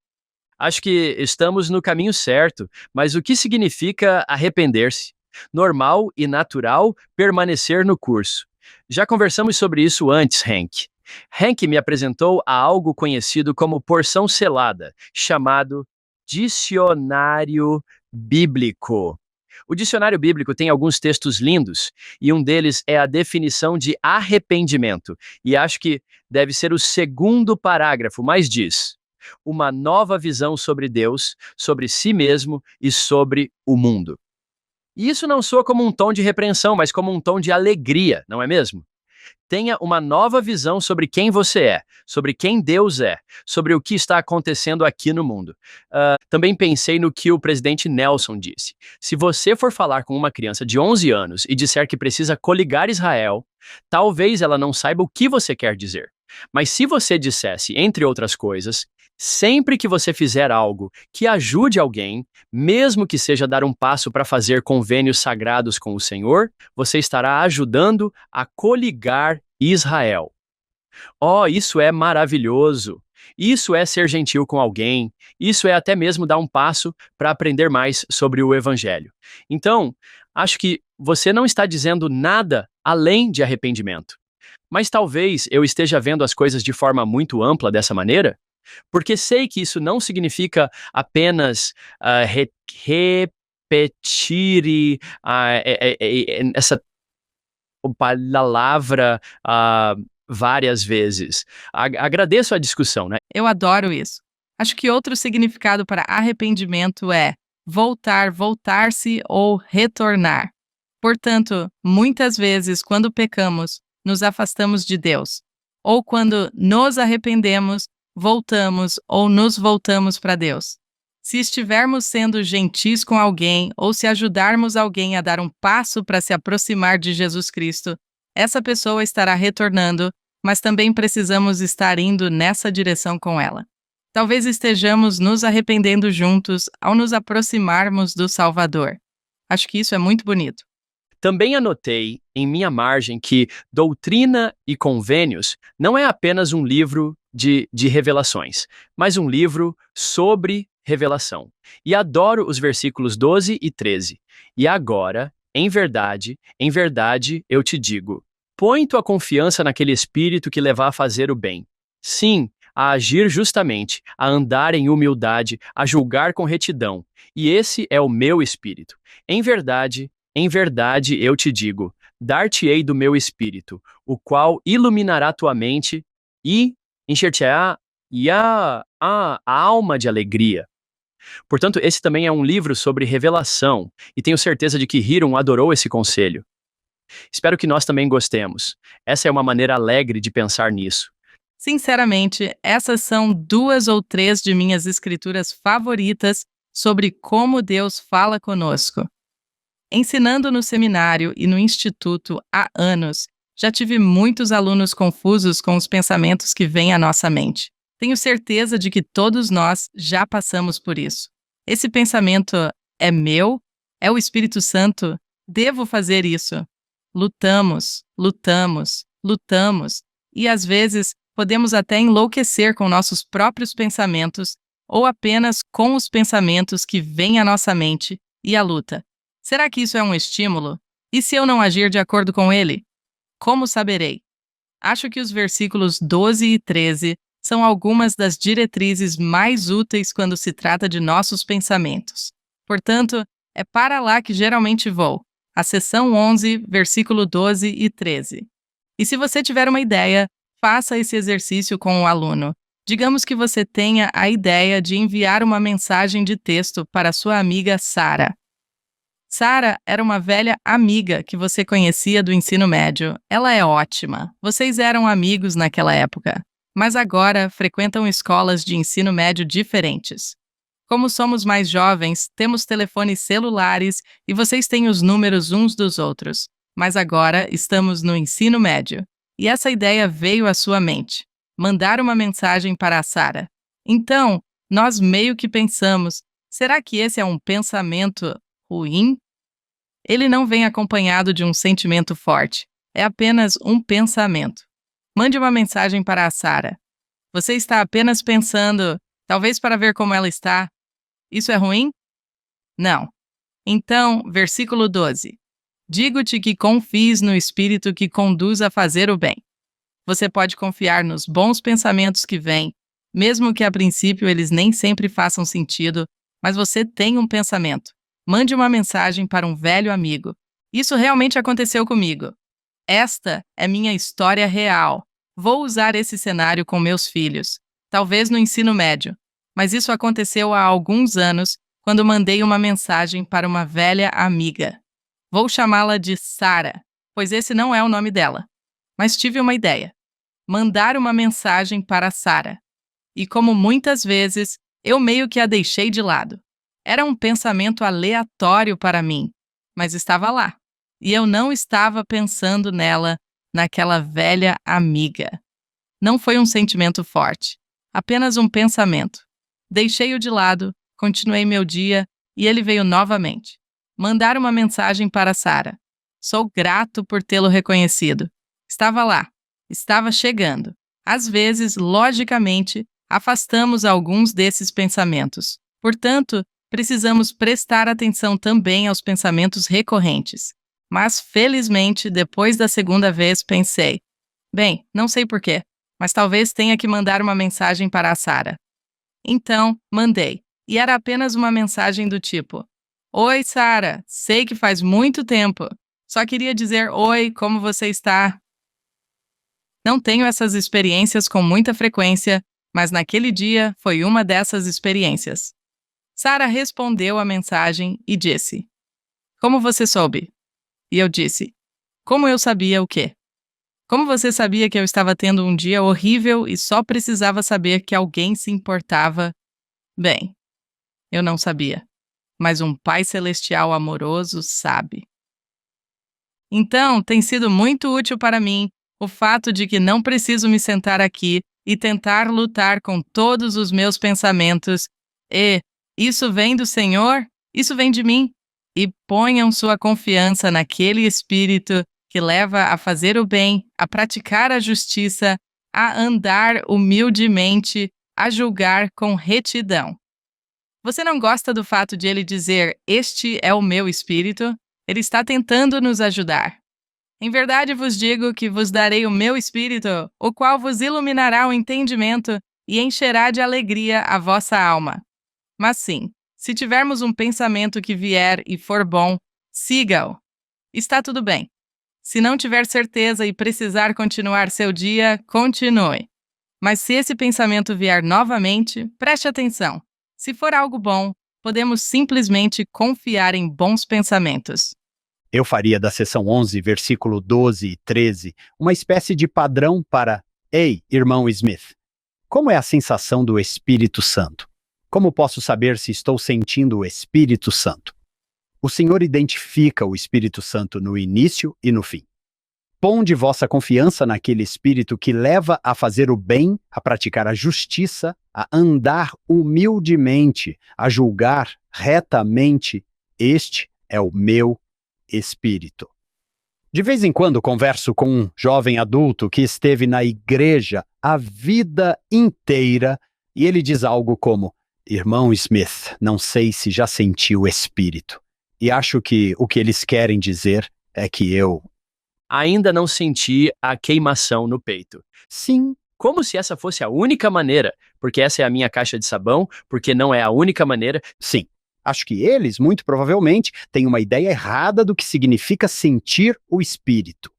estamos no caminho certo, mas o que significa arrepender-se? Normal e natural permanecer no curso. Já conversamos sobre isso antes, Hank. Hank me apresentou a algo conhecido como porção selada, chamado dicionário bíblico. O dicionário bíblico tem alguns textos lindos, e um deles é a definição de arrependimento, e acho que deve ser o segundo parágrafo, mas diz: uma nova visão sobre Deus, sobre si mesmo e sobre o mundo. E isso não soa como um tom de repreensão, mas como um tom de alegria, não é mesmo? Tenha uma nova visão sobre quem você é, sobre quem Deus é, sobre o que está acontecendo aqui no mundo. Também pensei no que o presidente Nelson disse. Se você for falar com uma criança de 11 anos e disser que precisa coligar Israel, talvez ela não saiba o que você quer dizer. Mas se você dissesse, entre outras coisas, sempre que você fizer algo que ajude alguém, mesmo que seja dar um passo para fazer convênios sagrados com o Senhor, você estará ajudando a coligar Israel. Oh, isso é maravilhoso! Isso é ser gentil com alguém, isso é até mesmo dar um passo para aprender mais sobre o Evangelho. Então, acho que você não está dizendo nada além de arrependimento. Mas talvez eu esteja vendo as coisas de forma muito ampla dessa maneira, porque sei que isso não significa apenas repetir essa palavra várias vezes. Agradeço a discussão, né? Eu adoro isso. Acho que outro significado para arrependimento é voltar, voltar-se ou retornar. Portanto, muitas vezes, quando pecamos, nos afastamos de Deus. Ou quando nos arrependemos, voltamos ou nos voltamos para Deus. Se estivermos sendo gentis com alguém ou se ajudarmos alguém a dar um passo para se aproximar de Jesus Cristo, essa pessoa estará retornando, mas também precisamos estar indo nessa direção com ela. Talvez estejamos nos arrependendo juntos ao nos aproximarmos do Salvador. Acho que isso é muito bonito. Também anotei em minha margem que Doutrina e Convênios não é apenas um livro de revelações, mas um livro sobre revelação. E adoro os versículos 12 e 13. E agora, em verdade, eu te digo, põe tua confiança naquele Espírito que leva a fazer o bem. Sim, a agir justamente, a andar em humildade, a julgar com retidão. E esse é o meu Espírito. Em verdade, eu te digo, dar-te-ei do meu Espírito, o qual iluminará tua mente e encher-te-á a alma de alegria. Portanto, esse também é um livro sobre revelação, e tenho certeza de que Hiram adorou esse conselho. Espero que nós também gostemos. Essa é uma maneira alegre de pensar nisso. Sinceramente, essas são 2 ou 3 de minhas escrituras favoritas sobre como Deus fala conosco. Ensinando no seminário e no instituto há anos, Já tive muitos alunos confusos com os pensamentos que vêm à nossa mente. Tenho certeza de que todos nós já passamos por isso. Esse pensamento é meu? É o Espírito Santo? Devo fazer isso? Lutamos, lutamos, lutamos, e às vezes podemos até enlouquecer com nossos próprios pensamentos ou apenas com os pensamentos que vêm à nossa mente e a luta. Será que isso é um estímulo? E se eu não agir de acordo com ele? Como saberei? Acho que os versículos 12 e 13 são algumas das diretrizes mais úteis quando se trata de nossos pensamentos. Portanto, é para lá que geralmente vou. A seção 11, versículo 12 e 13. E se você tiver uma ideia, faça esse exercício com o aluno. Digamos que você tenha a ideia de enviar uma mensagem de texto para sua amiga Sara. Sara era uma velha amiga que você conhecia do ensino médio. Ela é ótima. Vocês eram amigos naquela época, mas agora frequentam escolas de ensino médio diferentes. Como somos mais jovens, temos telefones celulares e vocês têm os números uns dos outros. Mas agora estamos no ensino médio. E essa ideia veio à sua mente. Mandar uma mensagem para a Sara. Então, nós meio que pensamos, será que esse é um pensamento ruim? Ele não vem acompanhado de um sentimento forte. É apenas um pensamento. Mande uma mensagem para a Sara. Você está apenas pensando, talvez para ver como ela está. Isso é ruim? Não. Então, versículo 12. Digo-te que confies no Espírito que conduz a fazer o bem. Você pode confiar nos bons pensamentos que vêm, mesmo que a princípio eles nem sempre façam sentido, mas você tem um pensamento. Mande uma mensagem para um velho amigo. Isso realmente aconteceu comigo. Esta é minha história real. Vou usar esse cenário com meus filhos, talvez no ensino médio, mas isso aconteceu há alguns anos, quando mandei uma mensagem para uma velha amiga. Vou chamá-la de Sara, pois esse não é o nome dela. Mas tive uma ideia. Mandar uma mensagem para Sara. E como muitas vezes, eu meio que a deixei de lado. Era um pensamento aleatório para mim, mas estava lá. E eu não estava pensando nela, naquela velha amiga. Não foi um sentimento forte, apenas um pensamento. Deixei-o de lado, continuei meu dia e ele veio novamente. Mandar uma mensagem para Sara. Sou grato por tê-lo reconhecido. Estava lá, estava chegando. Às vezes, logicamente, afastamos alguns desses pensamentos. Portanto, precisamos prestar atenção também aos pensamentos recorrentes. Mas, felizmente, depois da segunda vez, pensei, bem, não sei porquê, mas talvez tenha que mandar uma mensagem para a Sara. Então, mandei. E era apenas uma mensagem do tipo, Oi, Sara, sei que faz muito tempo. Só queria dizer oi, como você está? Não tenho essas experiências com muita frequência, mas naquele dia foi uma dessas experiências. Sara respondeu a mensagem e disse, Como você soube? E eu disse, como eu sabia o quê? Como você sabia que eu estava tendo um dia horrível e só precisava saber que alguém se importava? Bem, eu não sabia, mas um Pai Celestial amoroso sabe. Então, tem sido muito útil para mim o fato de que não preciso me sentar aqui e tentar lutar com todos os meus pensamentos e, isso vem do Senhor? Isso vem de mim? E ponham sua confiança naquele Espírito que leva a fazer o bem, a praticar a justiça, a andar humildemente, a julgar com retidão. Você não gosta do fato de ele dizer, este é o meu Espírito? Ele está tentando nos ajudar. Em verdade vos digo que vos darei o meu Espírito, o qual vos iluminará o entendimento e encherá de alegria a vossa alma. Mas sim, se tivermos um pensamento que vier e for bom, siga-o. Está tudo bem. Se não tiver certeza e precisar continuar seu dia, continue. Mas se esse pensamento vier novamente, preste atenção. Se for algo bom, podemos simplesmente confiar em bons pensamentos. Eu faria da seção 11, versículo 12 e 13, uma espécie de padrão para Ei, irmão Smith, como é a sensação do Espírito Santo? Como posso saber se estou sentindo o Espírito Santo? O Senhor identifica o Espírito Santo no início e no fim. Ponde vossa confiança naquele Espírito que leva a fazer o bem, a praticar a justiça, a andar humildemente, a julgar retamente. Este é o meu Espírito. De vez em quando converso com um jovem adulto que esteve na igreja a vida inteira e ele diz algo como: Irmão Smith, não sei se já sentiu o Espírito. E acho que o que eles querem dizer é que eu... Ainda não senti a queimação no peito. Sim, Como se essa fosse a única maneira, porque essa é a minha caixa de sabão, porque não é a única maneira. sim. Acho que eles, muito provavelmente, têm uma ideia errada do que significa sentir o Espírito.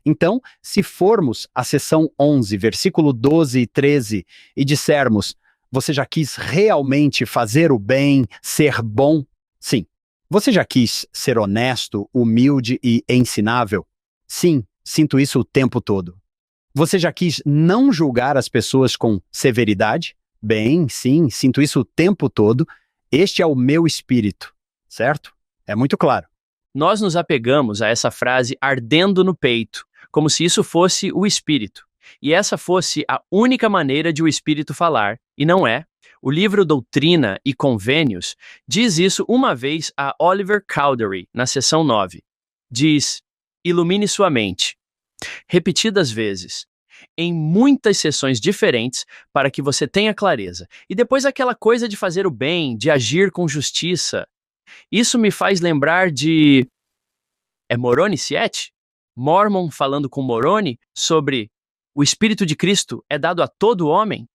Então, se formos à seção 11, versículo 12 e 13, e dissermos, você já quis realmente fazer o bem, ser bom? Sim. Você já quis ser honesto, humilde e ensinável? Sim, sinto isso o tempo todo. Você já quis não julgar as pessoas com severidade? Bem, sim, sinto isso o tempo todo. Este é o meu Espírito, certo? É muito claro. Nós nos apegamos a essa frase ardendo no peito, como se isso fosse o Espírito. E essa fosse a única maneira de o Espírito falar, e não é. O livro Doutrina e Convênios diz isso uma vez a Oliver Cowdery, na seção 9. Diz: ilumine sua mente, repetidas vezes, em muitas sessões diferentes, para que você tenha clareza. E depois aquela coisa de fazer o bem, de agir com justiça. Isso me faz lembrar de... É Moroni 7? Mormon falando com Moroni sobre o Espírito de Cristo é dado a todo homem.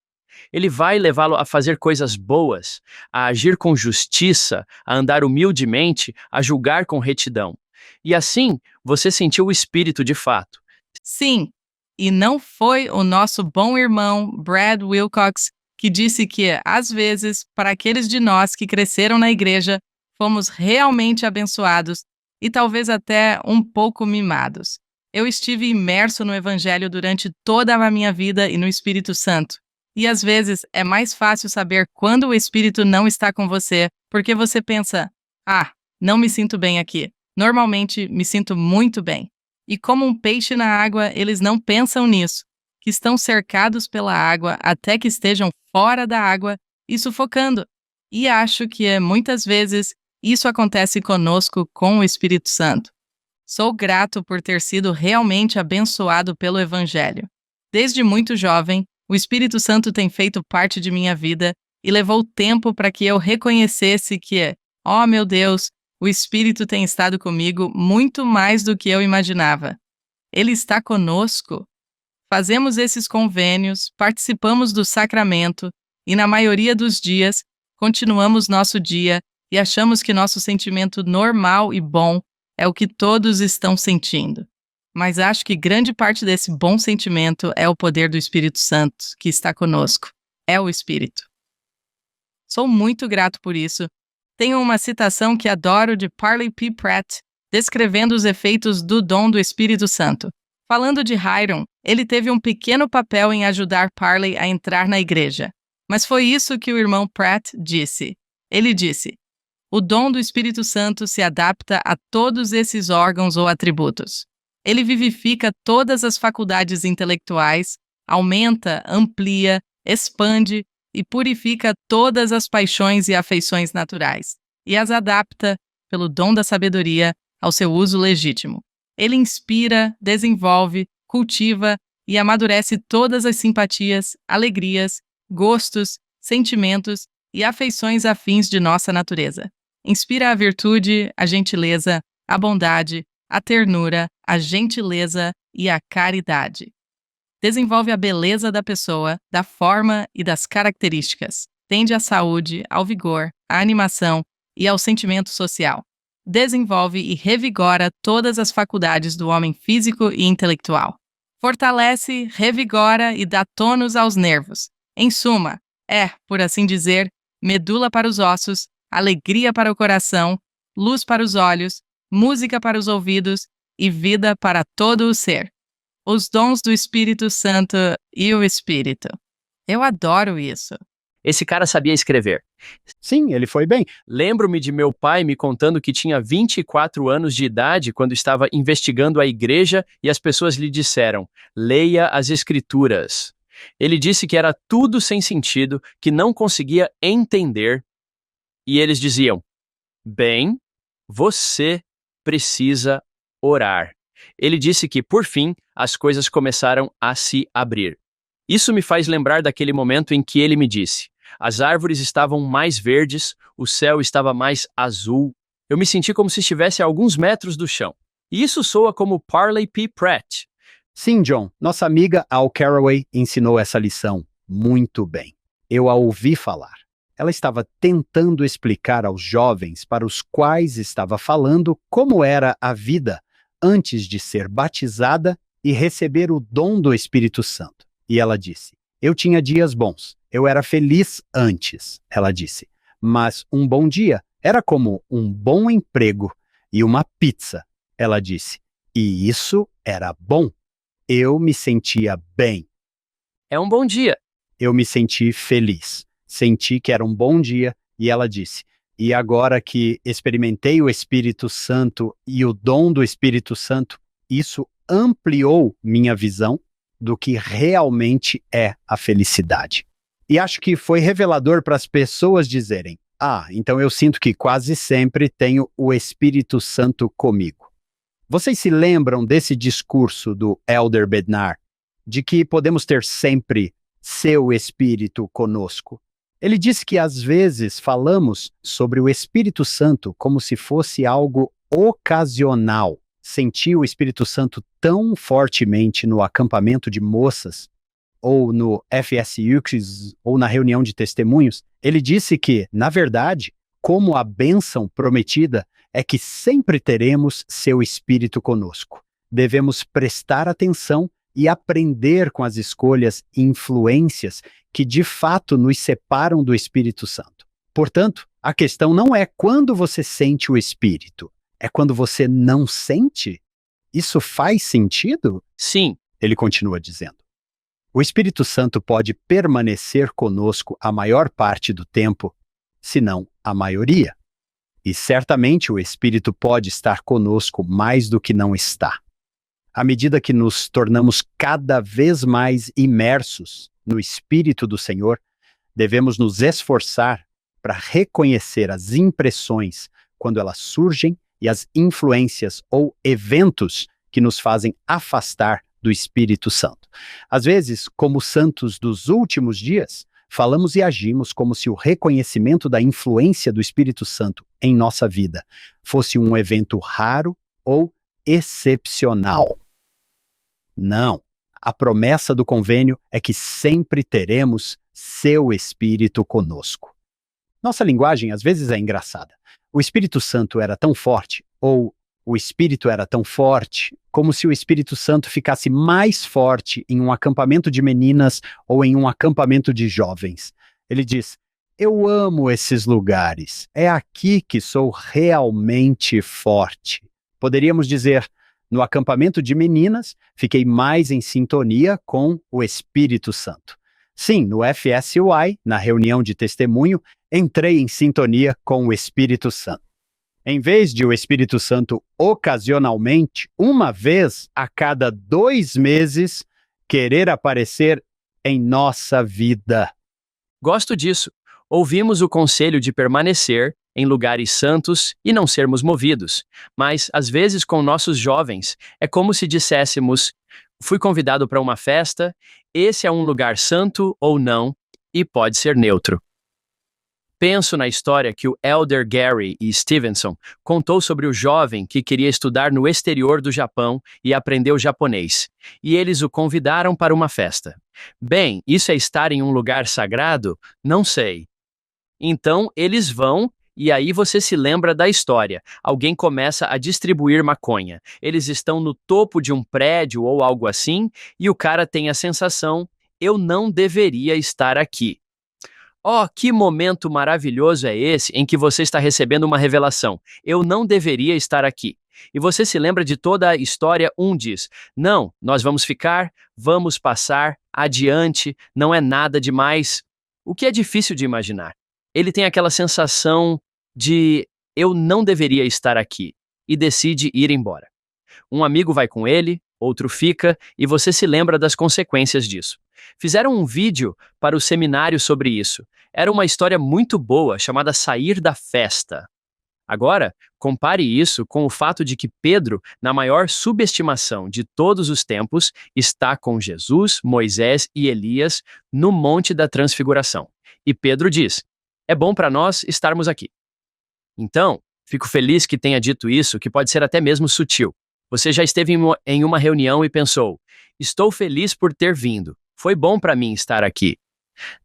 Ele vai levá-lo a fazer coisas boas, a agir com justiça, a andar humildemente, a julgar com retidão. E assim, você sentiu o Espírito de fato. Sim, e não foi o nosso bom irmão Brad Wilcox que disse que, às vezes, para aqueles de nós que cresceram na igreja, fomos realmente abençoados e talvez até um pouco mimados. Eu estive imerso no Evangelho durante toda a minha vida e no Espírito Santo. E às vezes é mais fácil saber quando o Espírito não está com você, porque você pensa, não me sinto bem aqui. Normalmente me sinto muito bem. E como um peixe na água, eles não pensam nisso, que estão cercados pela água até que estejam fora da água e sufocando. E acho que muitas vezes isso acontece conosco com o Espírito Santo. Sou grato por ter sido realmente abençoado pelo Evangelho. Desde muito jovem, o Espírito Santo tem feito parte de minha vida e levou tempo para que eu reconhecesse que, meu Deus, o Espírito tem estado comigo muito mais do que eu imaginava. Ele está conosco. Fazemos esses convênios, participamos do sacramento e, na maioria dos dias, continuamos nosso dia e achamos que nosso sentimento normal e bom é o que todos estão sentindo. Mas acho que grande parte desse bom sentimento é o poder do Espírito Santo que está conosco. É o Espírito. Sou muito grato por isso. Tenho uma citação que adoro de Parley P. Pratt, descrevendo os efeitos do dom do Espírito Santo. Falando de Hiram, ele teve um pequeno papel em ajudar Parley a entrar na igreja. Mas foi isso que o irmão Pratt disse. Ele disse: o dom do Espírito Santo se adapta a todos esses órgãos ou atributos. Ele vivifica todas as faculdades intelectuais, aumenta, amplia, expande e purifica todas as paixões e afeições naturais, e as adapta, pelo dom da sabedoria, ao seu uso legítimo. Ele inspira, desenvolve, cultiva e amadurece todas as simpatias, alegrias, gostos, sentimentos e afeições afins de nossa natureza. Inspira a virtude, a gentileza, a bondade, a ternura, a gentileza e a caridade. Desenvolve a beleza da pessoa, da forma e das características. Tende à saúde, ao vigor, à animação e ao sentimento social. Desenvolve e revigora todas as faculdades do homem físico e intelectual. Fortalece, revigora e dá tônus aos nervos. Em suma, por assim dizer, medula para os ossos, alegria para o coração, luz para os olhos, música para os ouvidos e vida para todo o ser. Os dons do Espírito Santo e o Espírito. Eu adoro isso. Esse cara sabia escrever. Sim, ele foi bem. Lembro-me de meu pai me contando que tinha 24 anos de idade quando estava investigando a igreja e as pessoas lhe disseram: leia as escrituras. Ele disse que era tudo sem sentido, que não conseguia entender. E eles diziam: bem, você precisa orar. Ele disse que, por fim, as coisas começaram a se abrir. Isso me faz lembrar daquele momento em que ele me disse: as árvores estavam mais verdes, o céu estava mais azul. Eu me senti como se estivesse a alguns metros do chão. E isso soa como Parley P. Pratt. Sim, John, nossa amiga Al Carraway ensinou essa lição muito bem. Eu a ouvi falar. Ela estava tentando explicar aos jovens para os quais estava falando como era a vida antes de ser batizada e receber o dom do Espírito Santo. E ela disse: eu tinha dias bons, eu era feliz antes, ela disse. Mas um bom dia era como um bom emprego e uma pizza, ela disse. E isso era bom. Eu me sentia bem. É um bom dia. Eu me senti feliz. Senti que era um bom dia e ela disse: e agora que experimentei o Espírito Santo e o dom do Espírito Santo, isso ampliou minha visão do que realmente é a felicidade. E acho que foi revelador para as pessoas dizerem: então eu sinto que quase sempre tenho o Espírito Santo comigo. Vocês se lembram desse discurso do Elder Bednar, de que podemos ter sempre seu Espírito conosco? Ele disse que às vezes falamos sobre o Espírito Santo como se fosse algo ocasional. Senti o Espírito Santo tão fortemente no acampamento de moças, ou no FSU, ou na reunião de testemunhos. Ele disse que, na verdade, como a bênção prometida é que sempre teremos seu Espírito conosco. Devemos prestar atenção e aprender com as escolhas e influências que de fato nos separam do Espírito Santo. Portanto, a questão não é quando você sente o Espírito, é quando você não sente? Isso faz sentido? Sim. Ele continua dizendo. O Espírito Santo pode permanecer conosco a maior parte do tempo, se não a maioria. E certamente o Espírito pode estar conosco mais do que não está. À medida que nos tornamos cada vez mais imersos no Espírito do Senhor, devemos nos esforçar para reconhecer as impressões quando elas surgem e as influências ou eventos que nos fazem afastar do Espírito Santo. Às vezes, como santos dos últimos dias, falamos e agimos como se o reconhecimento da influência do Espírito Santo em nossa vida fosse um evento raro ou excepcional. Não. A promessa do convênio é que sempre teremos seu Espírito conosco. Nossa linguagem às vezes é engraçada. O Espírito Santo era tão forte, ou o Espírito era tão forte, como se o Espírito Santo ficasse mais forte em um acampamento de meninas ou em um acampamento de jovens. Ele diz: eu amo esses lugares, é aqui que sou realmente forte. Poderíamos dizer: no acampamento de meninas, fiquei mais em sintonia com o Espírito Santo. Sim, no FSY, na reunião de testemunho, entrei em sintonia com o Espírito Santo. Em vez de o Espírito Santo ocasionalmente, uma vez a cada 2 meses, querer aparecer em nossa vida. Gosto disso. Ouvimos o conselho de permanecer em lugares santos e não sermos movidos. Mas, às vezes, com nossos jovens, é como se disséssemos: fui convidado para uma festa, esse é um lugar santo ou não, e pode ser neutro. Penso na história que o Elder Gary E. Stevenson contou sobre o jovem que queria estudar no exterior do Japão e aprendeu japonês, e eles o convidaram para uma festa. Bem, isso é estar em um lugar sagrado? Não sei. Então, eles vão, e aí você se lembra da história. Alguém começa a distribuir maconha. Eles estão no topo de um prédio ou algo assim, e o cara tem a sensação: eu não deveria estar aqui. Oh, que momento maravilhoso é esse em que você está recebendo uma revelação. Eu não deveria estar aqui. E você se lembra de toda a história, diz: não, nós vamos ficar, vamos passar, adiante, não é nada demais. o que é difícil de imaginar. Ele tem aquela sensação de eu não deveria estar aqui e decide ir embora. Um amigo vai com ele, outro fica, e você se lembra das consequências disso. Fizeram um vídeo para o seminário sobre isso. Era uma história muito boa, chamada Sair da Festa. Agora, compare isso com o fato de que Pedro, na maior subestimação de todos os tempos, está com Jesus, Moisés e Elias no Monte da Transfiguração. E Pedro diz: é bom para nós estarmos aqui. Então, fico feliz que tenha dito isso, que pode ser até mesmo sutil. Você já esteve em uma reunião e pensou: estou feliz por ter vindo. Foi bom para mim estar aqui.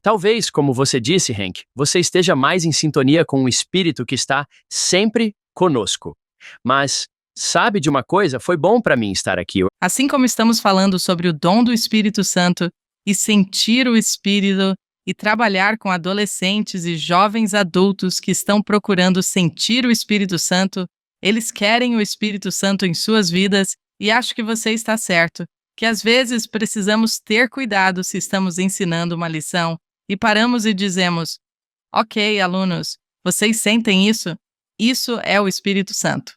Talvez, como você disse, Hank, você esteja mais em sintonia com o Espírito que está sempre conosco. Mas, sabe de uma coisa? Foi bom para mim estar aqui. Assim como estamos falando sobre o dom do Espírito Santo e sentir o Espírito e trabalhar com adolescentes e jovens adultos que estão procurando sentir o Espírito Santo, eles querem o Espírito Santo em suas vidas e acho que você está certo, que às vezes precisamos ter cuidado se estamos ensinando uma lição e paramos e dizemos: ok, alunos, vocês sentem isso? Isso é o Espírito Santo.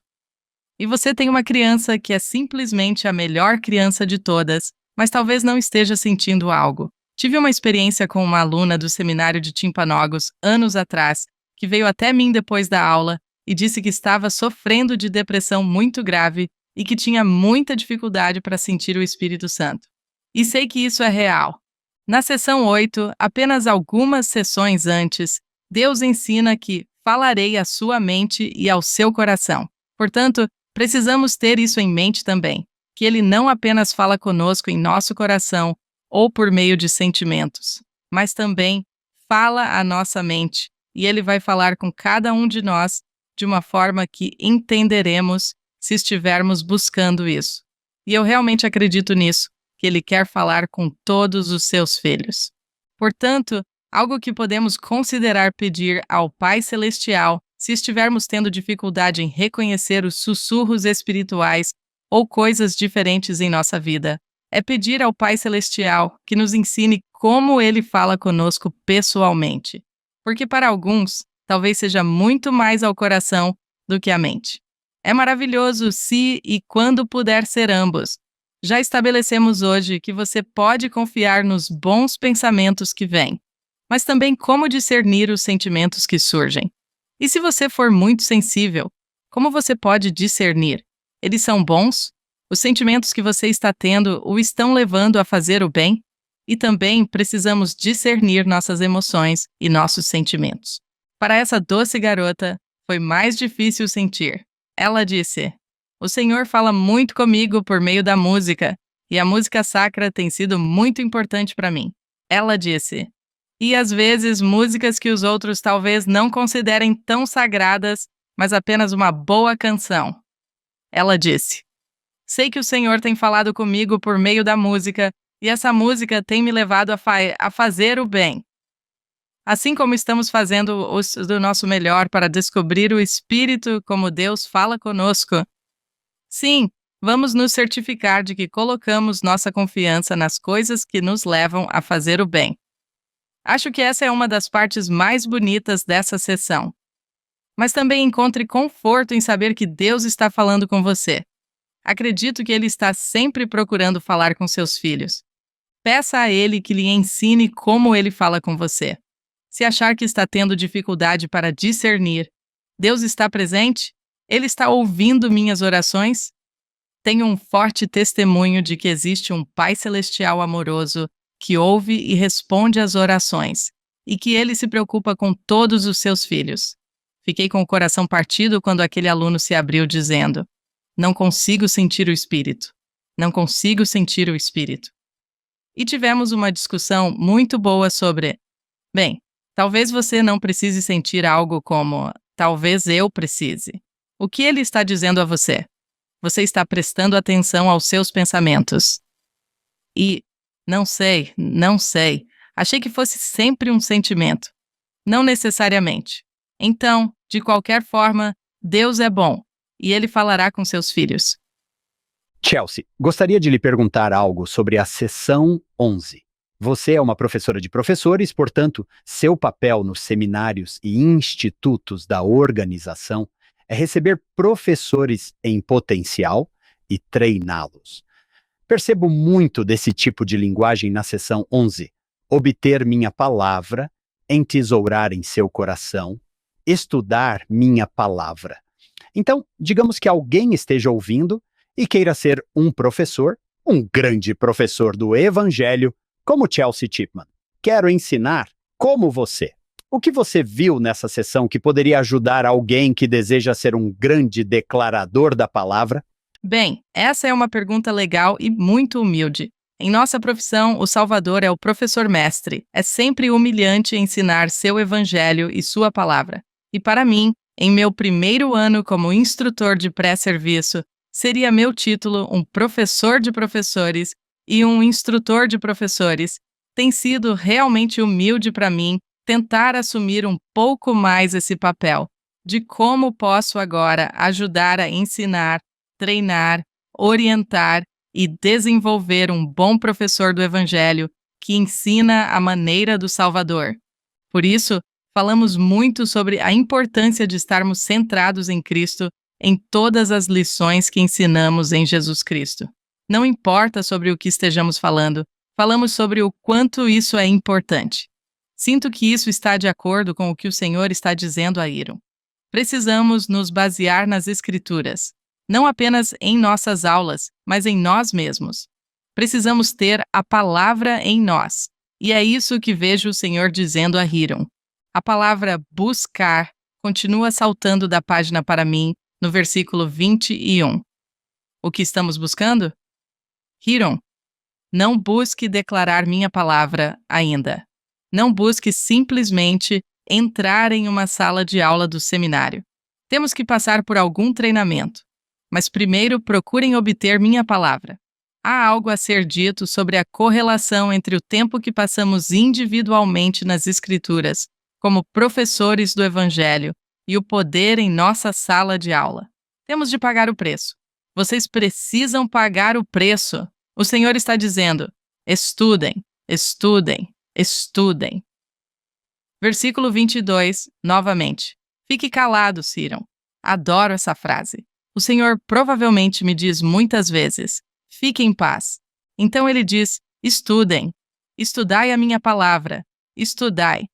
E você tem uma criança que é simplesmente a melhor criança de todas, mas talvez não esteja sentindo algo. Tive uma experiência com uma aluna do seminário de Timpanogos anos atrás, que veio até mim depois da aula e disse que estava sofrendo de depressão muito grave e que tinha muita dificuldade para sentir o Espírito Santo. E sei que isso é real. Na sessão 8, apenas algumas sessões antes, Deus ensina que falarei à sua mente e ao seu coração. Portanto, precisamos ter isso em mente também, que Ele não apenas fala conosco em nosso coração ou por meio de sentimentos, mas também fala à nossa mente, e Ele vai falar com cada um de nós de uma forma que entenderemos se estivermos buscando isso. E eu realmente acredito nisso, que Ele quer falar com todos os seus filhos. Portanto, algo que podemos considerar pedir ao Pai Celestial se estivermos tendo dificuldade em reconhecer os sussurros espirituais ou coisas diferentes em nossa vida, é pedir ao Pai Celestial que nos ensine como Ele fala conosco pessoalmente. Porque para alguns, talvez seja muito mais ao coração do que à mente. É maravilhoso se e quando puder ser ambos. Já estabelecemos hoje que você pode confiar nos bons pensamentos que vêm, mas também como discernir os sentimentos que surgem. E se você for muito sensível, como você pode discernir? Eles são bons? Os sentimentos que você está tendo o estão levando a fazer o bem? E também precisamos discernir nossas emoções e nossos sentimentos. Para essa doce garota, foi mais difícil sentir. Ela disse: o Senhor fala muito comigo por meio da música, e a música sacra tem sido muito importante para mim. Ela disse: e às vezes músicas que os outros talvez não considerem tão sagradas, mas apenas uma boa canção. Ela disse: sei que o Senhor tem falado comigo por meio da música, e essa música tem me levado a fazer o bem. Assim como estamos fazendo do nosso melhor para descobrir o Espírito como Deus fala conosco. Sim, vamos nos certificar de que colocamos nossa confiança nas coisas que nos levam a fazer o bem. Acho que essa é uma das partes mais bonitas dessa sessão. Mas também encontre conforto em saber que Deus está falando com você. Acredito que Ele está sempre procurando falar com seus filhos. Peça a Ele que lhe ensine como Ele fala com você. Se achar que está tendo dificuldade para discernir, Deus está presente? Ele está ouvindo minhas orações? Tenho um forte testemunho de que existe um Pai Celestial amoroso que ouve e responde às orações, e que Ele se preocupa com todos os seus filhos. Fiquei com o coração partido quando aquele aluno se abriu dizendo: não consigo sentir o Espírito. Não consigo sentir o Espírito. E tivemos uma discussão muito boa sobre: bem, talvez você não precise sentir algo como talvez eu precise. O que ele está dizendo a você? Você está prestando atenção aos seus pensamentos. E não sei. Achei que fosse sempre um sentimento. Não necessariamente. Então, de qualquer forma, Deus é bom e Ele falará com seus filhos. Chelsea, gostaria de lhe perguntar algo sobre a sessão 11. Você é uma professora de professores, portanto, seu papel nos seminários e institutos da organização é receber professores em potencial e treiná-los. Percebo muito desse tipo de linguagem na seção 11. Obter minha palavra, entesourar em seu coração, estudar minha palavra. Então, digamos que alguém esteja ouvindo e queira ser um professor, um grande professor do Evangelho, como Chelsea Chipman. Quero ensinar como você. O que você viu nessa sessão que poderia ajudar alguém que deseja ser um grande declarador da palavra? Bem, essa é uma pergunta legal e muito humilde. Em nossa profissão, o Salvador é o professor mestre. É sempre humilhante ensinar seu evangelho e sua palavra. E para mim, em meu primeiro ano como instrutor de pré-serviço, seria meu título um professor de professores e um instrutor de professores. Tem sido realmente humilde para mim tentar assumir um pouco mais esse papel, de como posso agora ajudar a ensinar, treinar, orientar e desenvolver um bom professor do Evangelho que ensina a maneira do Salvador. Por isso, falamos muito sobre a importância de estarmos centrados em Cristo em todas as lições que ensinamos em Jesus Cristo. Não importa sobre o que estejamos falando, falamos sobre o quanto isso é importante. Sinto que isso está de acordo com o que o Senhor está dizendo a Hiram. Precisamos nos basear nas Escrituras, não apenas em nossas aulas, mas em nós mesmos. Precisamos ter a palavra em nós. E é isso que vejo o Senhor dizendo a Hiram. A palavra buscar continua saltando da página para mim, no versículo 21. O que estamos buscando? Hiram, não busque declarar minha palavra ainda. Não busque simplesmente entrar em uma sala de aula do seminário. Temos que passar por algum treinamento. Mas primeiro procurem obter minha palavra. Há algo a ser dito sobre a correlação entre o tempo que passamos individualmente nas Escrituras, como professores do Evangelho, e o poder em nossa sala de aula. Temos de pagar o preço. Vocês precisam pagar o preço. O Senhor está dizendo: estudem, estudem, estudem. Versículo 22, novamente. Fique calado, Hiram. Adoro essa frase. O Senhor provavelmente me diz muitas vezes: fique em paz. Então ele diz: estudem. Estudai a minha palavra. Estudai.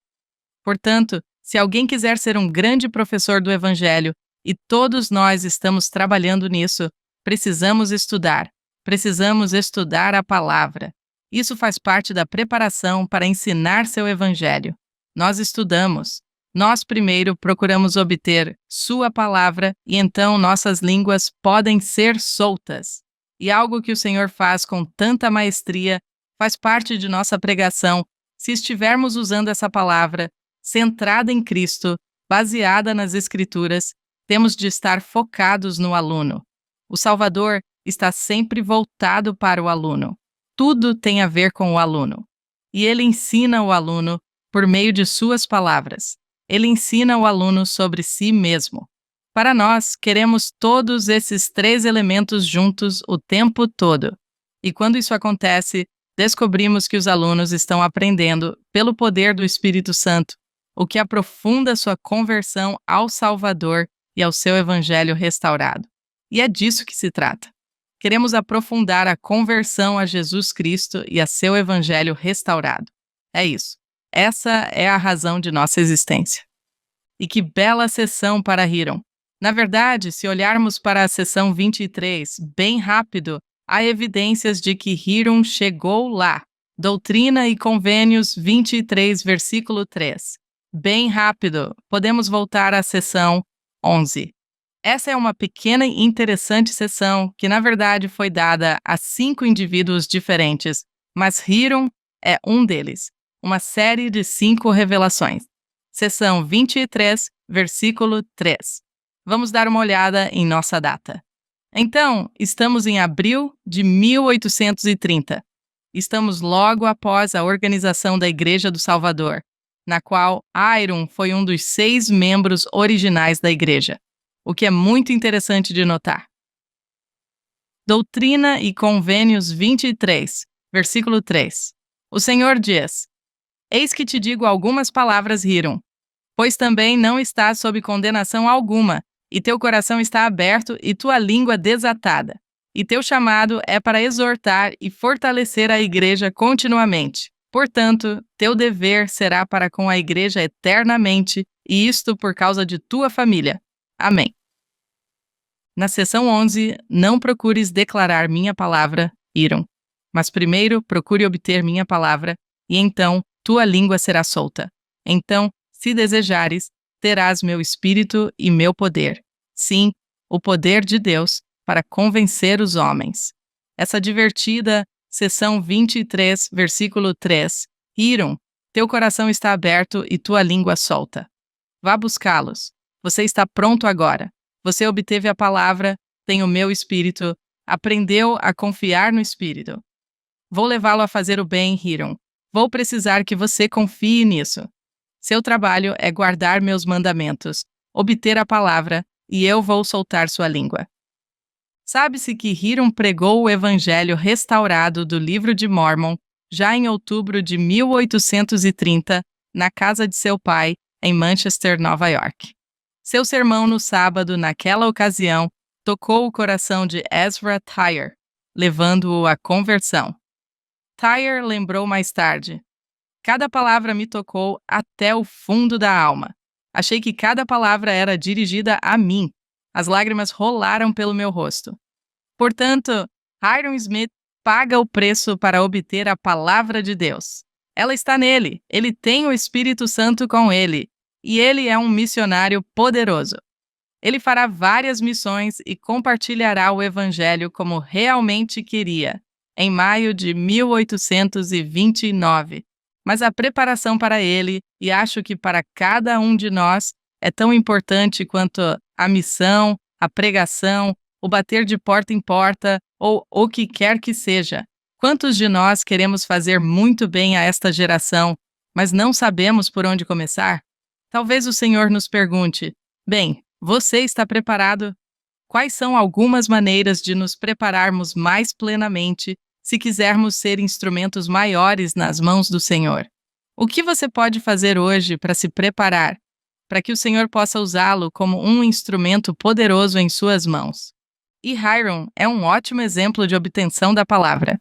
Portanto, se alguém quiser ser um grande professor do Evangelho, e todos nós estamos trabalhando nisso, precisamos estudar. Precisamos estudar a palavra. Isso faz parte da preparação para ensinar seu Evangelho. Nós estudamos. Nós primeiro procuramos obter sua palavra e então nossas línguas podem ser soltas. E algo que o Senhor faz com tanta maestria faz parte de nossa pregação se estivermos usando essa palavra, centrada em Cristo, baseada nas Escrituras, temos de estar focados no aluno. O Salvador está sempre voltado para o aluno. Tudo tem a ver com o aluno. E ele ensina o aluno por meio de suas palavras. Ele ensina o aluno sobre si mesmo. Para nós, queremos todos esses três elementos juntos o tempo todo. E quando isso acontece, descobrimos que os alunos estão aprendendo pelo poder do Espírito Santo, o que aprofunda sua conversão ao Salvador e ao seu Evangelho restaurado. E é disso que se trata. Queremos aprofundar a conversão a Jesus Cristo e a seu Evangelho restaurado. É isso. Essa é a razão de nossa existência. E que bela sessão para Hiram. Na verdade, se olharmos para a sessão 23, bem rápido, há evidências de que Hiram chegou lá. Doutrina e Convênios 23, versículo 3. Bem rápido, podemos voltar à sessão 11. Essa é uma pequena e interessante sessão que, na verdade, foi dada a 5 indivíduos diferentes, mas Hiram é um deles. Uma série de 5 revelações. Sessão 23, versículo 3. Vamos dar uma olhada em nossa data. Então, estamos em abril de 1830. Estamos logo após a organização da Igreja do Salvador, na qual Hiram foi um dos 6 membros originais da Igreja, o que é muito interessante de notar. Doutrina e Convênios 23, versículo 3. O Senhor diz: Eis que te digo algumas palavras, Hiram, pois também não estás sob condenação alguma, e teu coração está aberto e tua língua desatada. E teu chamado é para exortar e fortalecer a igreja continuamente. Portanto, teu dever será para com a igreja eternamente, e isto por causa de tua família. Amém. Na seção 11, não procures declarar minha palavra, Hiram, mas primeiro procure obter minha palavra, e então tua língua será solta. Então, se desejares, terás meu espírito e meu poder. Sim, o poder de Deus para convencer os homens. Essa divertida seção 23, versículo 3. Hiram, teu coração está aberto e tua língua solta. Vá buscá-los. Você está pronto agora. Você obteve a palavra, tem o meu espírito, aprendeu a confiar no espírito. Vou levá-lo a fazer o bem, Hiram. Vou precisar que você confie nisso. Seu trabalho é guardar meus mandamentos, obter a palavra, e eu vou soltar sua língua. Sabe-se que Hiram pregou o evangelho restaurado do livro de Mórmon já em outubro de 1830, na casa de seu pai, em Manchester, Nova York. Seu sermão no sábado, naquela ocasião, tocou o coração de Ezra Tyre, levando-o à conversão. Tyre lembrou mais tarde: Cada palavra me tocou até o fundo da alma. Achei que cada palavra era dirigida a mim. As lágrimas rolaram pelo meu rosto. Portanto, Hiram Smith paga o preço para obter a palavra de Deus. Ela está nele, ele tem o Espírito Santo com ele, e ele é um missionário poderoso. Ele fará várias missões e compartilhará o evangelho como realmente queria, em maio de 1829. Mas a preparação para ele, e acho que para cada um de nós, é tão importante quanto a missão, a pregação, o bater de porta em porta ou o que quer que seja. Quantos de nós queremos fazer muito bem a esta geração, mas não sabemos por onde começar? Talvez o Senhor nos pergunte: bem, você está preparado? Quais são algumas maneiras de nos prepararmos mais plenamente se quisermos ser instrumentos maiores nas mãos do Senhor? O que você pode fazer hoje para se preparar, para que o Senhor possa usá-lo como um instrumento poderoso em suas mãos? E Hiram é um ótimo exemplo de obtenção da palavra.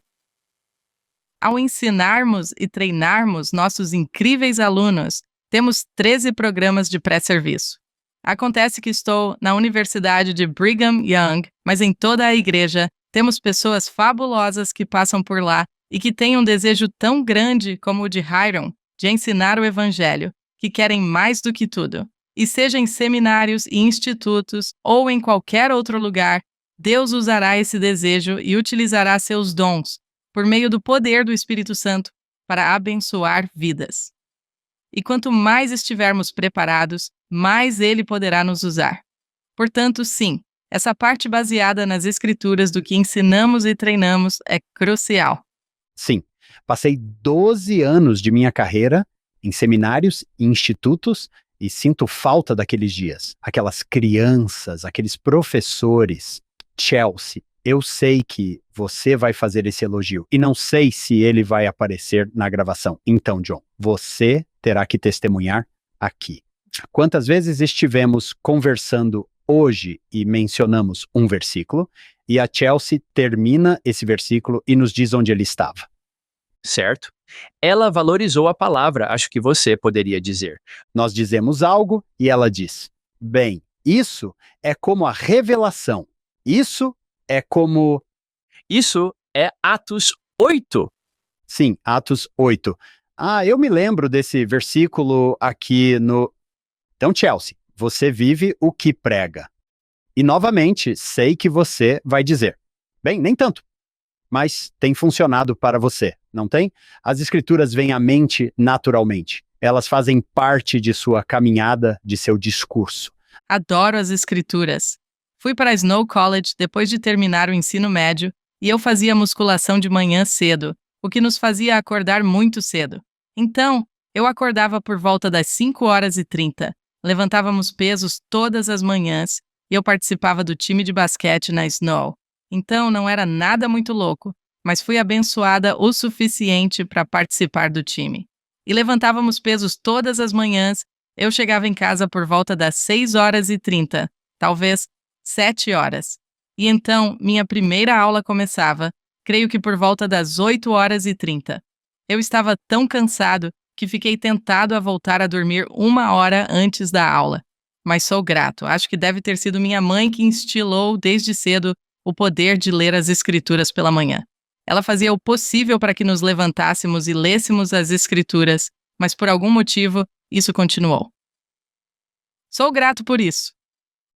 Ao ensinarmos e treinarmos nossos incríveis alunos, temos 13 programas de pré-serviço. Acontece que estou na Universidade de Brigham Young, mas em toda a igreja temos pessoas fabulosas que passam por lá e que têm um desejo tão grande como o de Hiram, de ensinar o Evangelho, que querem mais do que tudo. E seja em seminários e institutos ou em qualquer outro lugar, Deus usará esse desejo e utilizará seus dons, por meio do poder do Espírito Santo, para abençoar vidas. E quanto mais estivermos preparados, mais Ele poderá nos usar. Portanto, sim, essa parte baseada nas Escrituras do que ensinamos e treinamos é crucial. Sim, passei 12 anos de minha carreira em seminários e institutos e sinto falta daqueles dias. Aquelas crianças, aqueles professores. Chelsea, eu sei que você vai fazer esse elogio e não sei se ele vai aparecer na gravação. Então, John, você terá que testemunhar aqui. Quantas vezes estivemos conversando hoje e mencionamos um versículo e a Chelsea termina esse versículo e nos diz onde ele estava. Certo? Ela valorizou a palavra, acho que você poderia dizer. Nós dizemos algo e ela diz: bem, isso é como a revelação. Isso é como... Isso é Atos 8. Sim, Atos 8. Eu me lembro desse versículo aqui no... Então, Chelsea, você vive o que prega. E, novamente, sei que você vai dizer: bem, nem tanto. Mas tem funcionado para você, não tem? As escrituras vêm à mente naturalmente. Elas fazem parte de sua caminhada, de seu discurso. Adoro as escrituras. Fui para Snow College depois de terminar o ensino médio e eu fazia musculação de manhã cedo, o que nos fazia acordar muito cedo. Então, eu acordava por volta das 5h30, levantávamos pesos todas as manhãs e eu participava do time de basquete na Snow. Então, não era nada muito louco, mas fui abençoada o suficiente para participar do time. E levantávamos pesos todas as manhãs. Eu chegava em casa por volta das 6h30, talvez 7h. E então, minha primeira aula começava, creio que por volta das 8h30. Eu estava tão cansado que fiquei tentado a voltar a dormir 1 hora antes da aula. Mas sou grato, acho que deve ter sido minha mãe que instilou desde cedo o poder de ler as Escrituras pela manhã. Ela fazia o possível para que nos levantássemos e lêssemos as Escrituras, mas por algum motivo, isso continuou. Sou grato por isso.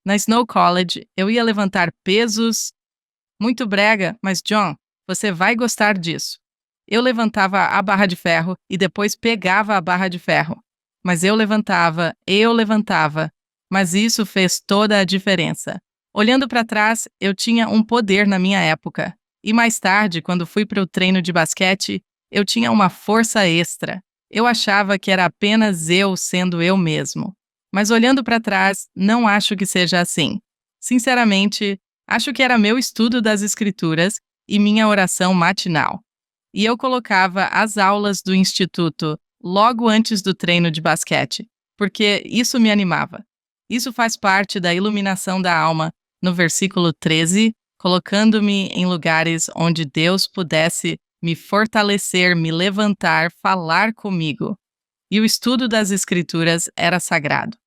Na Snow College, eu ia levantar pesos. Muito brega, mas John, você vai gostar disso. Eu levantava a barra de ferro e depois pegava a barra de ferro. Mas eu levantava, mas isso fez toda a diferença. Olhando para trás, eu tinha um poder na minha época. E mais tarde, quando fui para o treino de basquete, eu tinha uma força extra. Eu achava que era apenas eu sendo eu mesmo. Mas olhando para trás, não acho que seja assim. Sinceramente, acho que era meu estudo das Escrituras e minha oração matinal. E eu colocava as aulas do instituto logo antes do treino de basquete, porque isso me animava. Isso faz parte da iluminação da alma, no versículo 13, colocando-me em lugares onde Deus pudesse me fortalecer, me levantar, falar comigo. E o estudo das Escrituras era sagrado.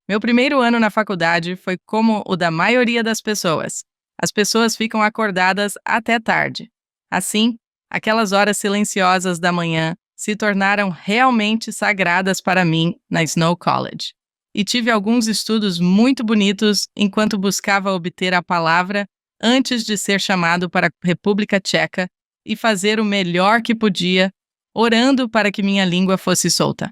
Meu primeiro ano na faculdade foi como o da maioria das pessoas. As pessoas ficam acordadas até tarde. Assim, aquelas horas silenciosas da manhã se tornaram realmente sagradas para mim na Snow College. E tive alguns estudos muito bonitos enquanto buscava obter a palavra antes de ser chamado para a República Tcheca e fazer o melhor que podia, orando para que minha língua fosse solta.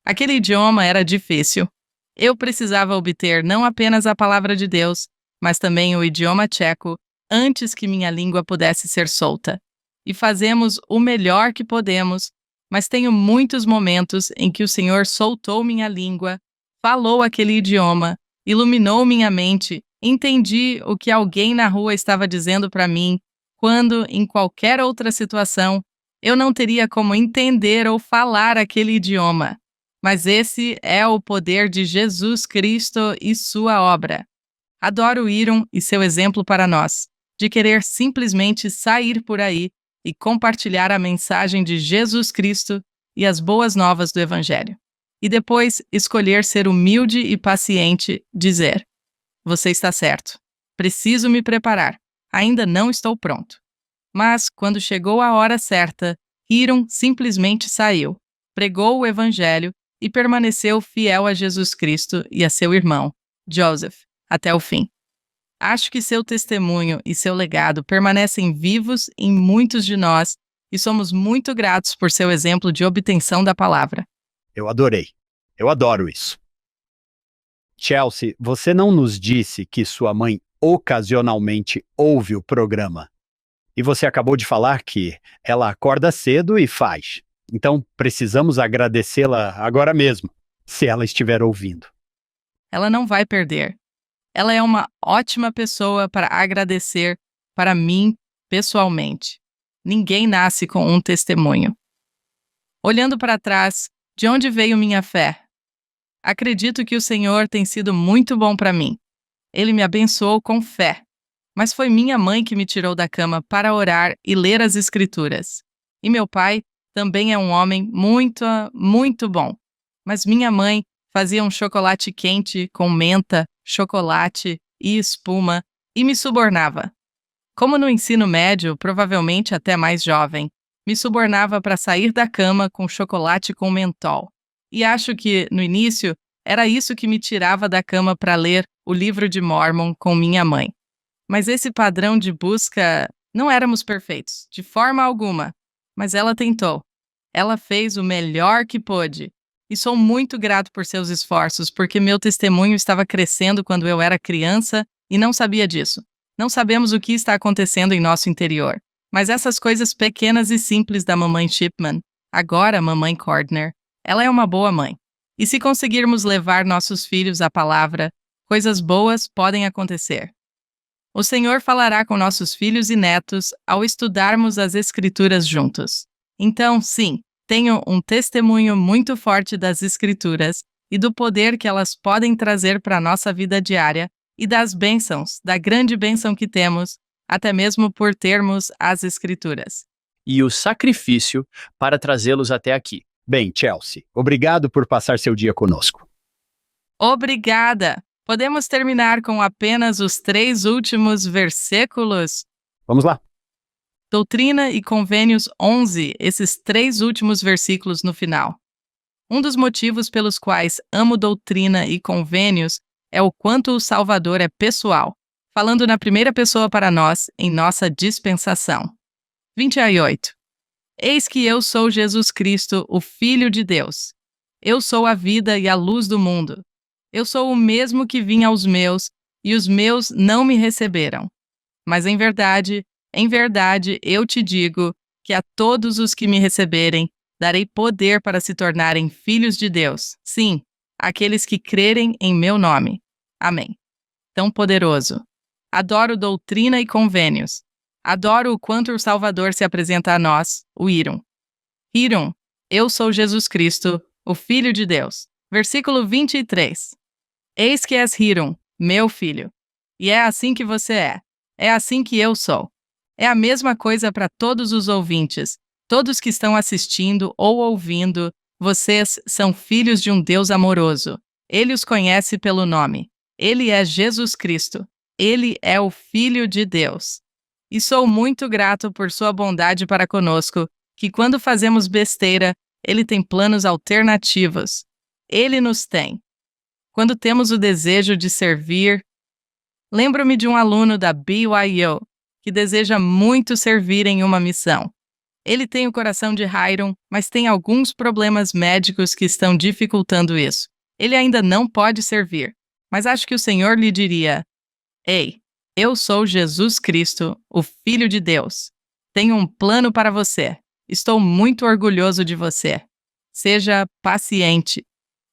Aquele idioma era difícil. Eu precisava obter não apenas a palavra de Deus, mas também o idioma tcheco antes que minha língua pudesse ser solta. E fazemos o melhor que podemos, mas tenho muitos momentos em que o Senhor soltou minha língua, falou aquele idioma, iluminou minha mente, entendi o que alguém na rua estava dizendo para mim, quando, em qualquer outra situação, eu não teria como entender ou falar aquele idioma. Mas esse é o poder de Jesus Cristo e sua obra. Adoro Iron e seu exemplo para nós, de querer simplesmente sair por aí e compartilhar a mensagem de Jesus Cristo e as boas novas do Evangelho. E depois escolher ser humilde e paciente, dizer: você está certo, preciso me preparar, ainda não estou pronto. Mas, quando chegou a hora certa, Iron simplesmente saiu, pregou o Evangelho e permaneceu fiel a Jesus Cristo e a seu irmão, Joseph, até o fim. Acho que seu testemunho e seu legado permanecem vivos em muitos de nós e somos muito gratos por seu exemplo de obtenção da palavra. Eu adorei. Eu adoro isso. Chelsea, você não nos disse que sua mãe ocasionalmente ouve o programa. E você acabou de falar que ela acorda cedo e faz. Então, precisamos agradecê-la agora mesmo, se ela estiver ouvindo. Ela não vai perder. Ela é uma ótima pessoa para agradecer para mim pessoalmente. Ninguém nasce com um testemunho. Olhando para trás, de onde veio minha fé? Acredito que o Senhor tem sido muito bom para mim. Ele me abençoou com fé. Mas foi minha mãe que me tirou da cama para orar e ler as Escrituras. E meu pai também é um homem muito bom. Mas minha mãe fazia um chocolate quente com menta, chocolate e espuma e me subornava. Como no ensino médio, provavelmente até mais jovem, me subornava para sair da cama com chocolate com mentol. E acho que, no início, era isso que me tirava da cama para ler o livro de Mormon com minha mãe. Mas esse padrão de busca, não éramos perfeitos, de forma alguma. Mas ela tentou. Ela fez o melhor que pôde. E sou muito grato por seus esforços, porque meu testemunho estava crescendo quando eu era criança e não sabia disso. Não sabemos o que está acontecendo em nosso interior. Mas essas coisas pequenas e simples da mamãe Shipman, agora mamãe Cordner, ela é uma boa mãe. E se conseguirmos levar nossos filhos à palavra, coisas boas podem acontecer. O Senhor falará com nossos filhos e netos ao estudarmos as Escrituras juntos. Então, sim, tenho um testemunho muito forte das Escrituras e do poder que elas podem trazer para a nossa vida diária e das bênçãos, da grande bênção que temos, até mesmo por termos as Escrituras. E o sacrifício para trazê-los até aqui. Bem, Chelsea, obrigado por passar seu dia conosco. Obrigada! Podemos terminar com apenas os 3 últimos versículos? Vamos lá. Doutrina e Convênios 11, esses 3 últimos versículos no final. Um dos motivos pelos quais amo Doutrina e Convênios é o quanto o Salvador é pessoal, falando na primeira pessoa para nós em nossa dispensação. 28. Eis que eu sou Jesus Cristo, o Filho de Deus. Eu sou a vida e a luz do mundo. Eu sou o mesmo que vim aos meus, e os meus não me receberam. Mas em verdade, eu te digo que a todos os que me receberem, darei poder para se tornarem filhos de Deus. Sim, aqueles que crerem em meu nome. Amém. Tão poderoso. Adoro Doutrina e Convênios. Adoro o quanto o Salvador se apresenta a nós, o Hiram. Hiram, eu sou Jesus Cristo, o Filho de Deus. Versículo 23. Eis que és Hiram, meu filho. E é assim que você é. É assim que eu sou. É a mesma coisa para todos os ouvintes, todos que estão assistindo ou ouvindo. Vocês são filhos de um Deus amoroso. Ele os conhece pelo nome. Ele é Jesus Cristo. Ele é o Filho de Deus. E sou muito grato por sua bondade para conosco, que quando fazemos besteira, Ele tem planos alternativos. Ele nos tem. Quando temos o desejo de servir, lembro-me de um aluno da BYU que deseja muito servir em uma missão. Ele tem o coração de Hiram, mas tem alguns problemas médicos que estão dificultando isso. Ele ainda não pode servir, mas acho que o Senhor lhe diria: Ei, eu sou Jesus Cristo, o Filho de Deus. Tenho um plano para você. Estou muito orgulhoso de você. Seja paciente.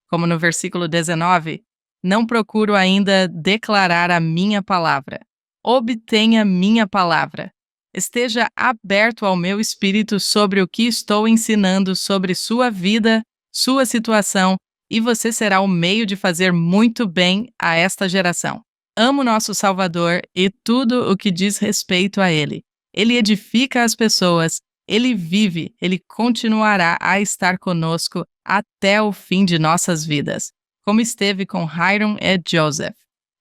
Como no versículo 19, não procuro ainda declarar a minha palavra. Obtenha minha palavra. Esteja aberto ao meu espírito sobre o que estou ensinando sobre sua vida, sua situação, e você será o meio de fazer muito bem a esta geração. Amo nosso Salvador e tudo o que diz respeito a Ele. Ele edifica as pessoas, Ele vive, Ele continuará a estar conosco até o fim de nossas vidas, como esteve com Hiram e Joseph.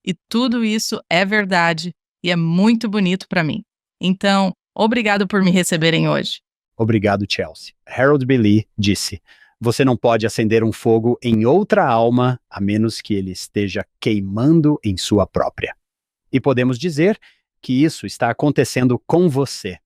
E tudo isso é verdade e é muito bonito para mim. Então, obrigado por me receberem hoje. Obrigado, Chelsea. Harold B. Lee disse: você não pode acender um fogo em outra alma a menos que ele esteja queimando em sua própria. E podemos dizer que isso está acontecendo com você.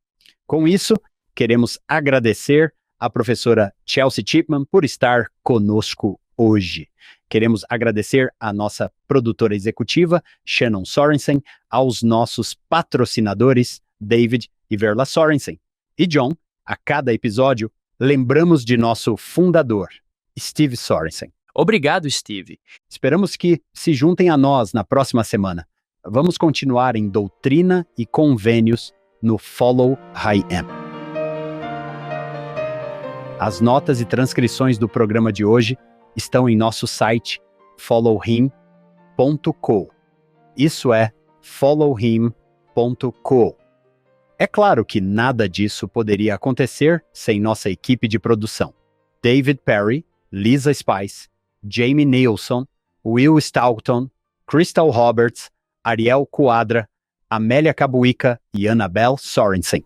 Com isso, queremos agradecer a professora Chelsea Chipman por estar conosco hoje. Queremos agradecer a nossa produtora executiva, Shannon Sorensen, aos nossos patrocinadores, David e Verla Sorensen. E John, a cada episódio, lembramos de nosso fundador, Steve Sorensen. Obrigado, Steve. Esperamos que se juntem a nós na próxima semana. Vamos continuar em Doutrina e Convênios no Follow High M. As notas e transcrições do programa de hoje estão em nosso site followhim.co. Isso é followhim.co. É claro que nada disso poderia acontecer sem nossa equipe de produção. David Perry, Lisa Spice, Jamie Nilsson, Will Stoughton, Crystal Roberts, Ariel Quadra, Amélia Cabuica e Annabelle Sorensen.